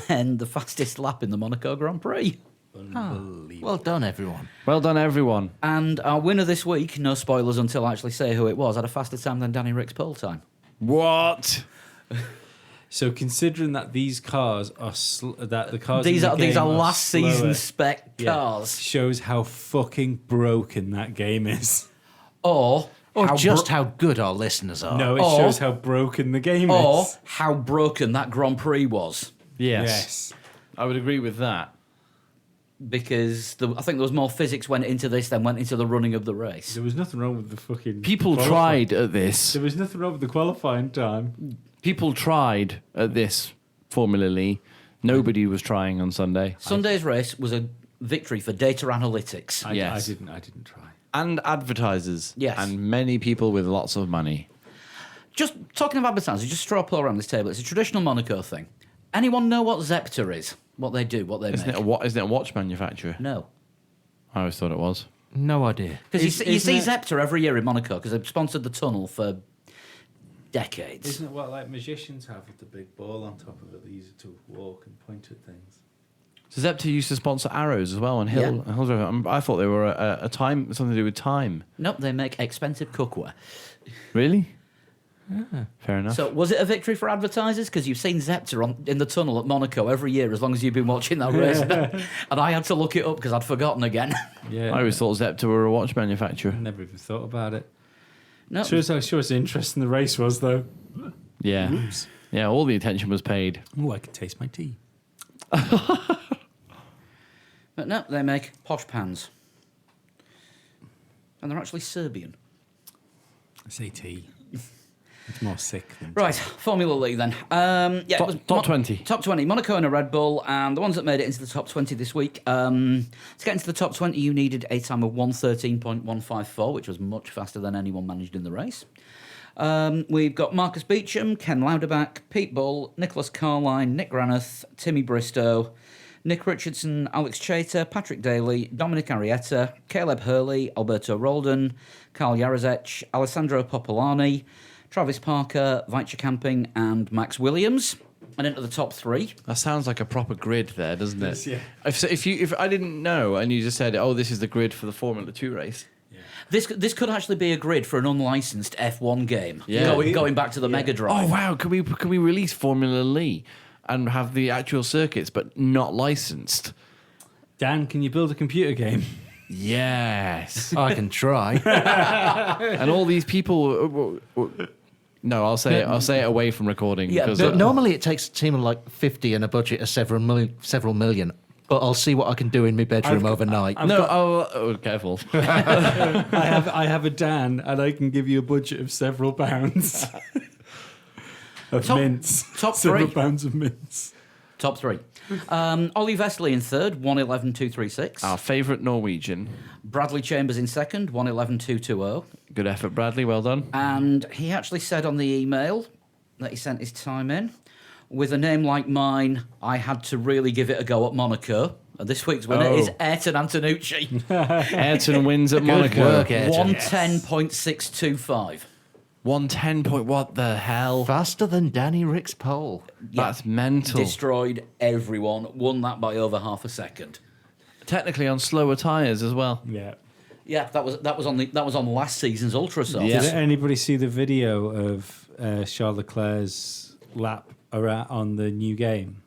than the fastest lap in the Monaco Grand Prix. Unbelievable. Well done, everyone. Well done, everyone. And our winner this week, no spoilers until I actually say who it was, had a faster time than Danny Rick's pole time. What? So considering that these cars are that the cars These in the are these game are last season slower, spec yeah, cars. shows how fucking broken that game is. Or Or how just bro- how good our listeners are. No, it Or- shows how broken the game or is. how broken that Grand Prix was. Yes. I would agree with that. Because I think there was more physics went into this than went into the running of the race. There was nothing wrong with the fucking People qualifying. tried at this. There was nothing wrong with the qualifying time. People tried at this Formula Lee. Nobody was trying on Sunday. Sunday's race was a victory for data analytics. Yes. I didn't try. And advertisers. Yes. And many people with lots of money. Just talking of advertisers, just straw poll around this table. It's a traditional Monaco thing. Anyone know what Zepter is? What they do? What they Isn't make? isn't it a watch manufacturer? No. I always thought it was. No idea. Because you see Isn't it- Zepter every year in Monaco because they've sponsored the tunnel for decades. Isn't it what like magicians have with the big ball on top of it? They use it to walk and point at things. So Zepter used to sponsor Arrows as well on Hill. Yeah. Hill I thought they were a time, something to do with time. Nope, they make expensive cookware. Really? Fair enough. So was it a victory for advertisers? Because you've seen Zepter in the tunnel at Monaco every year as long as you've been watching that race. And I had to look it up because I'd forgotten again. Yeah, I always thought Zepter were a watch manufacturer. never even thought about it. No, Shows how interesting the race was, though. Yeah. Yeah, all the attention was paid. Oh, I can taste my tea. but no, they make posh pans. And they're actually Serbian. I say tea. It's more sick than Right, Formula Lee then. Yeah, it Top- was top 20. Top 20. Monaco and a Red Bull, and the ones that made it into the top 20 this week. To get into the top 20, you needed a time of 1:13.154, which was much faster than anyone managed in the race. We've got Marcus Beecham, Ken Lauderbach, Pete Bull, Nicholas Carline, Nick Granath, Timmy Bristow, Nick Richardson, Alex Chater, Patrick Daly, Dominic Arietta, Caleb Hurley, Alberto Roldan, Carl Jarazec, Alessandro Popolani, Travis Parker, Vajcha Camping, and Max Williams. And into the top three. That sounds like a proper grid there, doesn't it? Yes, yeah. If I didn't know and you just said, oh, this is the grid for the Formula 2 race. This could actually be a grid for an unlicensed F1 game. Yeah. Going back to the Mega Oh Drive. wow, can we release Formula Lee and have the actual circuits but not licensed? Dan, can you build a computer game? Yes. I can try. And all these people. No, I'll say it away from recording. Yeah, because But normally it takes a team of like 50 and a budget of several million. But I'll see what I can do in my bedroom overnight. careful. I have a Dan, and I can give you a budget of several pounds of mints. top several three. pounds of mints. Top three. Ollie Vesely in third, 1:11.236. Our favourite Norwegian. Bradley Chambers in second, 1:11.220. Good effort, Bradley. Well done. And he actually said on the email that he sent his time in, with a name like mine, I had to really give it a go at Monaco. And this week's winner Oh. is Ayrton Antonucci. Ayrton wins at Monaco. work, Ayrton. 110.625. 110 point. What the hell? Faster than Danny Rick's pole. That's mental. Destroyed everyone. Won that by over half a second. Technically on slower tyres as well. Yeah. Yeah, that was on last season's Ultra Soft. Yeah. Did anybody see the video of Charles Leclerc's lap on the new game?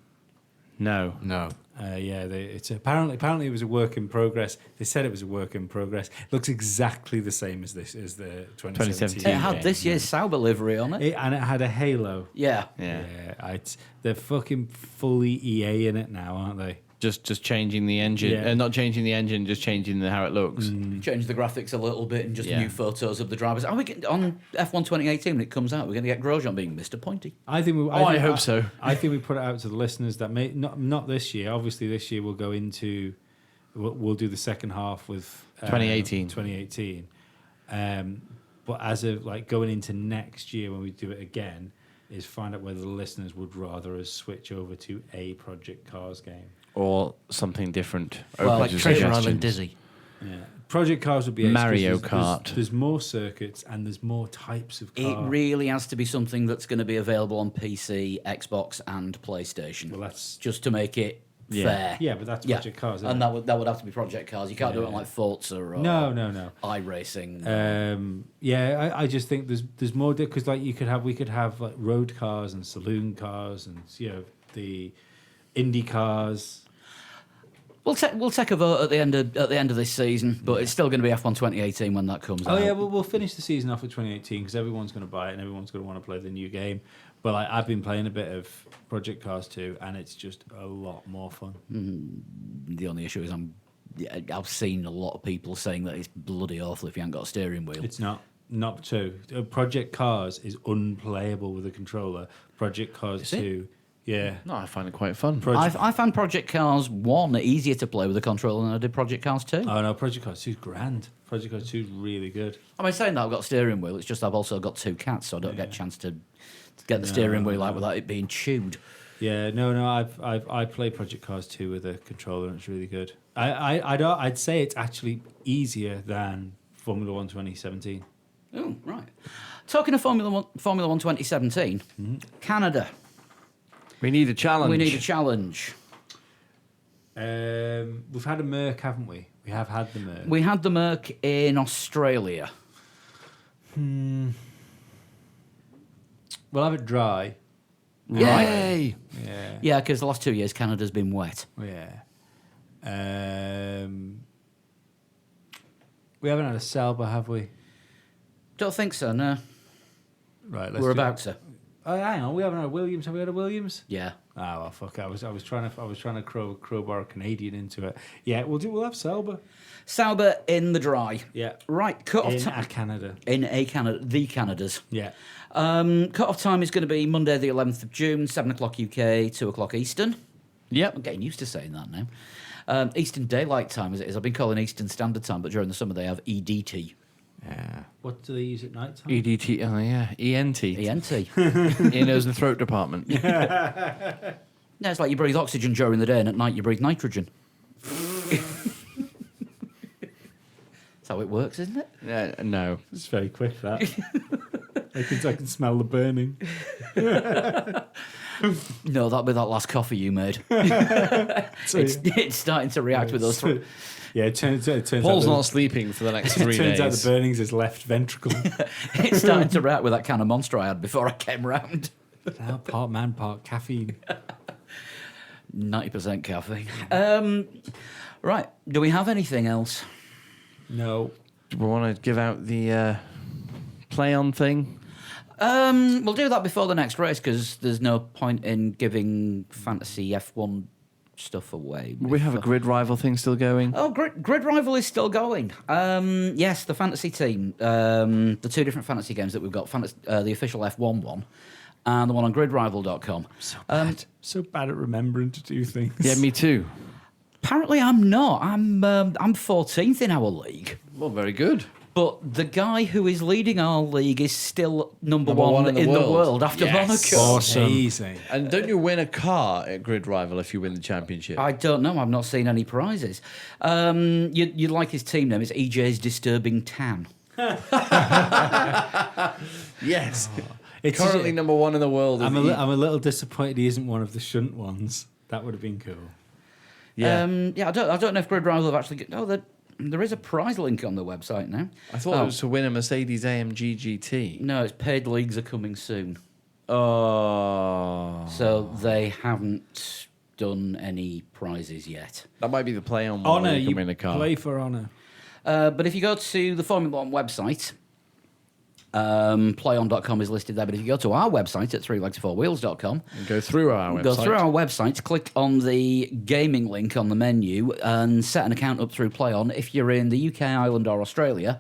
No. No. It's apparently it was a work in progress. They said it was a work in progress. It looks exactly the same as the 2017. It had game. this year's Sauber livery on it. And it had a halo. Yeah. Yeah. They're fucking fully EA in it now, aren't they? Just changing the engine. Yeah. Not changing the engine, just changing how it looks. Change the graphics a little bit and just Yeah. new photos of the drivers. Are we getting, on F1 2018 when it comes out, we're going to get Grosjean being Mr. Pointy. I think. I hope so. I think we put it out to the listeners that may not this year. Obviously, this year we'll go into. We'll do the second half with 2018. 2018. But as of like going into next year when we do it again, is find out whether the listeners would rather us switch over to a Project Cars game. Or something different. Well, Open Like to Treasure suggestions. Island Dizzy. Yeah. Project Cars would be ace 'cause Mario there's Kart. There's more circuits and there's more types of It car. really has to be something that's going to be available on PC, Xbox, and PlayStation. Well, that's just to make it Yeah. fair. yeah, but that's Project Cars. Isn't and it? that would have to be Project Cars. You can't do it on like Forza or No. iRacing. I just think there's more because like we could have like road cars and saloon cars and the Indy cars. We'll take a vote at the end of this season, but it's still going to be F1 2018 when that comes out. Oh yeah, we'll finish the season off with 2018 because everyone's going to buy it and everyone's going to want to play the new game. But like, I've been playing a bit of Project Cars 2 and it's just a lot more fun. The only issue is I've seen a lot of people saying that it's bloody awful if you haven't got a steering wheel. It's not 2. Project Cars is unplayable with a controller. Project Cars 2, yeah. No, I find it quite fun. I found Project Cars 1 easier to play with a controller than I did Project Cars 2. Oh no, Project Cars 2 is grand. Project Cars 2 is really good. I mean, saying that I've got a steering wheel, it's just I've also got 2 cats, so I don't get a chance to get the steering wheel out without it being chewed. Yeah, no. I play Project Cars 2 with a controller and it's really good. I'd say it's actually easier than Formula 1 2017. Oh, right. Talking of Formula 1 2017, Canada. We need a challenge. We need a challenge. We've had a Merc, haven't we? We have had the Merc. We had the Merc in Australia. We'll have it dry. Yay! Yeah. Yeah, because the last 2 years Canada's been wet. Yeah. We haven't had a Sauber, have we? Don't think so, no. Right, We're about to. Oh, hang on. We haven't had a Williams. Have we had a Williams? Yeah. Ah, well, fuck. I was trying to crowbar a Canadian into it. Yeah, we'll have Sauber. Sauber in the dry. Yeah. Right, cut off In time. Canada. In a Canada, the Canadas. Yeah. Cut off time is going to be Monday, the 11th of June, 7 o'clock UK, 2 o'clock Eastern. Yep. I'm getting used to saying that now. Eastern Daylight Time, as it is. I've been calling Eastern Standard Time, but during the summer they have EDT. Yeah. What do they use at night time? EDT. Oh yeah. ENT. ENT. Ear, nose, and throat department. No, it's like you breathe oxygen during the day and at night you breathe nitrogen. That's how it works, isn't it? No. It's very quick, that. I can smell the burning. No, that'll be that last coffee you made. It's starting to react with us. Yeah, it turns Paul's out not sleeping for the next 3 it turns out days. the burning's his left ventricle. It's starting to react with that can of Monster I had before I came round. Now part man, part caffeine. 90% caffeine. Right, do we have anything else? No. Do we want to give out the play on thing? We'll do that before the next race because there's no point in giving Fantasy F1 stuff away. We have a grid rival thing still going. Oh, Grid Rival is still going. Yes, the fantasy team. The 2 different fantasy games that we've got, the official F1 one and the one on gridrival.com. So bad at remembering to do things. Yeah, me too. Apparently I'm not. I'm 14th in our league. Well, very good. But the guy who is leading our league is still number one in the world after Yes. Monaco. Awesome. Amazing. And don't you win a car at Grid Rival if you win the championship? I don't know. I've not seen any prizes. You'd like his team name. It's EJ's Disturbing Tan. Yes. It's Currently number one in the world. I'm a little disappointed he isn't one of the shunt ones. That would have been cool. Yeah. I don't know if Grid Rival have actually. There is a prize link on the website now. I thought it was to win a Mercedes AMG GT. No, it's paid leagues are coming soon. Oh. So they haven't done any prizes yet. That might be the play on one Honor, where you you come in a car. play for Honor. But if you go to the Formula One website, playon.com is listed there. But if you go to our website at 3legs4wheels.com, And go through our website. go through our website, click on the gaming link on the menu, and set an account up through PlayOn. If you're in the UK, Ireland, or Australia,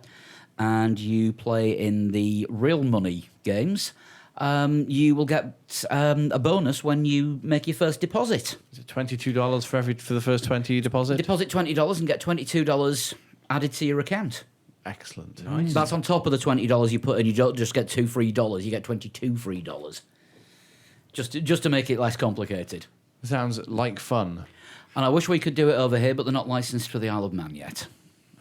and you play in the real money games, you will get a bonus when you make your first deposit. Is it $22 for the first 20 you deposit? Deposit $20 and get $22 added to your account. Excellent. That's on top of the $20 you put in. You don't just get $2 free. You get $22 free. Just to make it less complicated. Sounds like fun. And I wish we could do it over here, but they're not licensed for the Isle of Man yet.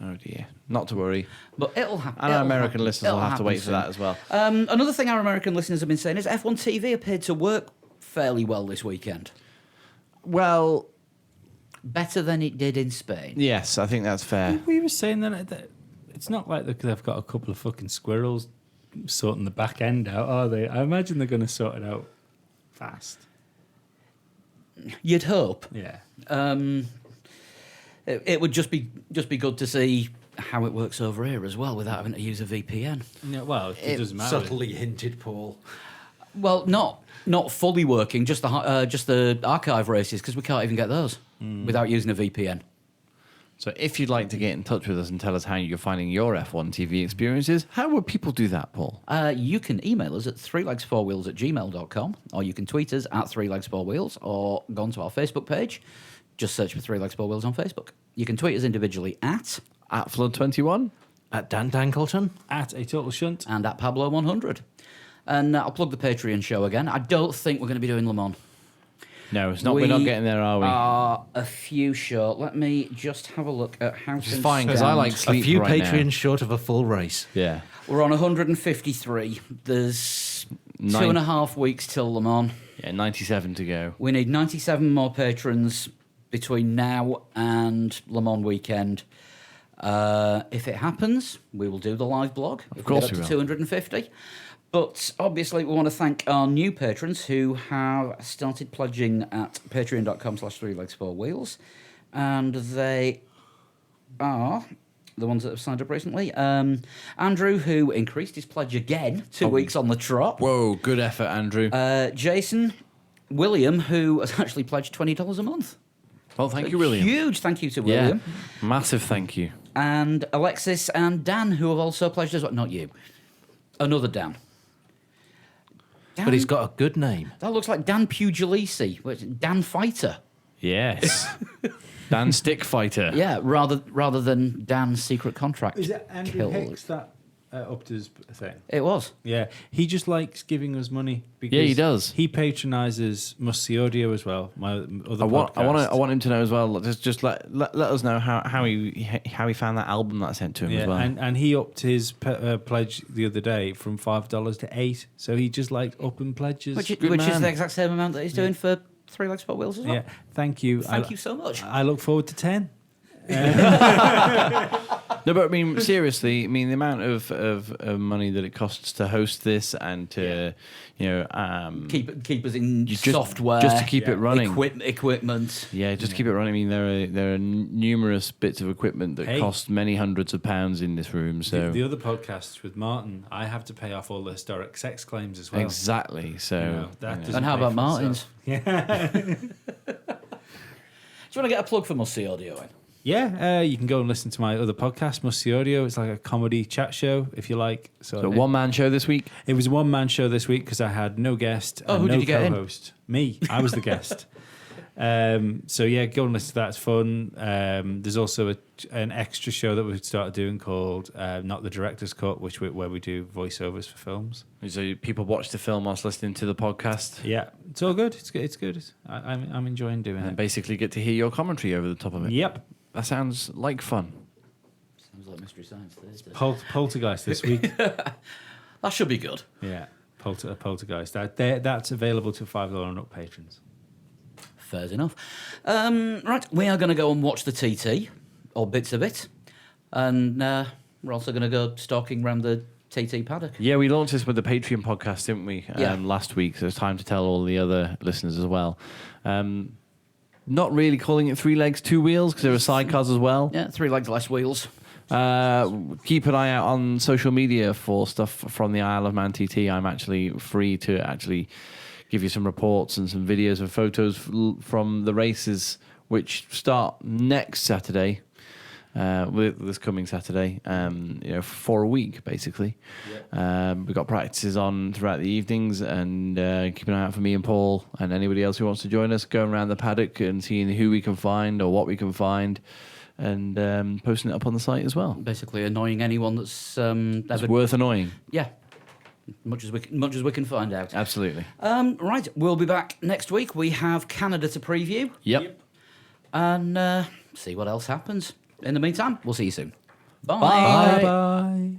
Oh dear. Not to worry. But it'll happen. And our American listeners will It'll have to happen wait for soon. that as well. Another thing our American listeners have been saying is F1 TV appeared to work fairly well this weekend. Well, Better than it did in Spain. yes, I think that's fair. We were saying that it's not like they've got a couple of fucking squirrels sorting the back end out, are they? I imagine they're going to sort it out fast. You'd hope. Yeah. It would just be good to see how it works over here as well without having to use a VPN. Yeah, well, it doesn't matter. Subtly hinted, Paul. Well, not fully working, just the archive races because we can't even get those without using a VPN. So if you'd like to get in touch with us and tell us how you're finding your F1 TV experiences, how would people do that, Paul? You can email us at 3legs4wheels@gmail.com, or you can tweet us at 3legs4wheels, or go onto our Facebook page. Just search for 3legs4wheels on Facebook. You can tweet us individually at Flood21? At Dan Dankleton. At a total shunt. and at Pablo100. And I'll plug the Patreon show again. I don't think we're going to be doing Le Mans. No, it's not. We're not getting there, are we? Are a few short. Let me just have a look at how Which is things fine, 'cause I stand. like A sleep few right Patreons now. short of a full race. Yeah. We're on 153. There's Nine- 2.5 weeks till Le Mans. Yeah, 97 to go. We need 97 more patrons between now and Le Mans weekend. If it happens, we will do the live blog. Of course we we get up to will. 250. But obviously, we want to thank our new patrons who have started pledging at patreon.com/3legs4wheels. And they are the ones that have signed up recently. Andrew, who increased his pledge again, 2 weeks on the trot. Whoa, good effort, Andrew. Jason, William, who has actually pledged $20 a month. Well, thank you, William. Huge thank you to Yeah, William. massive thank you. And Alexis and Dan, who have also pledged as well. Not you. Another Dan. Dan, But he's got a good name. that looks like Dan Puglisi. Dan Fighter. Yes. Dan Stick Fighter. Yeah, rather than Dan Secret Contract. Is it Andrew Kill. Hicks that upped his thing? It was. Yeah, he just likes giving us money. Because Yeah, he does. He patronises Must See Audio as well. My other I want podcast. him to know as well. Just let us know how he found that album that I sent to him Yeah, as well. and he upped his pledge the other day from $5 to $8. So he just liked upping pledges. Which is man. the exact same amount that he's doing for 3 Legs 4 Wheels as well. yeah, thank you. Thank you so much. I look forward to 10. No, but I mean seriously. I mean the amount of money that it costs to host this and to Keep us in just software. just to keep it running. Equipment. Yeah, just keep it running. I mean, there are numerous bits of equipment that Hey. cost many hundreds of pounds in this room. So The other podcasts with Martin, I have to pay off all the historic sex claims as well. exactly. So You know, that you know. doesn't And how pay about for Martin's? itself. Do you want to get a plug for Must See Audio in? Yeah, you can go and listen to my other podcast, Must See Audio. It's like a comedy chat show, if you like. So one man show this week. It was a one-man show this week because I had no guest Oh, and who no did you get in? co-host. Me. I was the guest. So yeah, go and listen to that. It's fun. There's also an extra show that we've started doing called Not the Director's Cut, where we do voiceovers for films. So people watch the film whilst listening to the podcast, Yeah, it's all good. It's good. It's good. I'm enjoying doing and it. basically get to hear your commentary over the top of it. Yep. That sounds like fun. Sounds like Mystery Science Thursday. Poltergeist this week. That should be good. Yeah, Poltergeist. That's available to $5 and up patrons. Fair enough. Right, we are going to go and watch the TT, or bits of it, and we're also going to go stalking around the TT paddock. Yeah, we launched this with the Patreon podcast, didn't we? Yeah. Last week, so it's time to tell all the other listeners as well. Not really calling it 3 legs, 2 wheels, because there are sidecars as well. Yeah, 3 legs, less wheels. Keep an eye out on social media for stuff from the Isle of Man TT. I'm actually free to actually give you some reports and some videos and photos from the races, which start next Saturday. With this coming Saturday, for a week basically. We've got practices on throughout the evenings, and keep an eye out for me and Paul and anybody else who wants to join us, going around the paddock and seeing who we can find or what we can find, and posting it up on the site as well. Basically, annoying anyone that's It's ever. worth annoying. Yeah, much as we can find out. Absolutely. Right, we'll be back next week. We have Canada to preview, Yep. and see what else happens. In the meantime, we'll see you soon. Bye. Bye. Bye.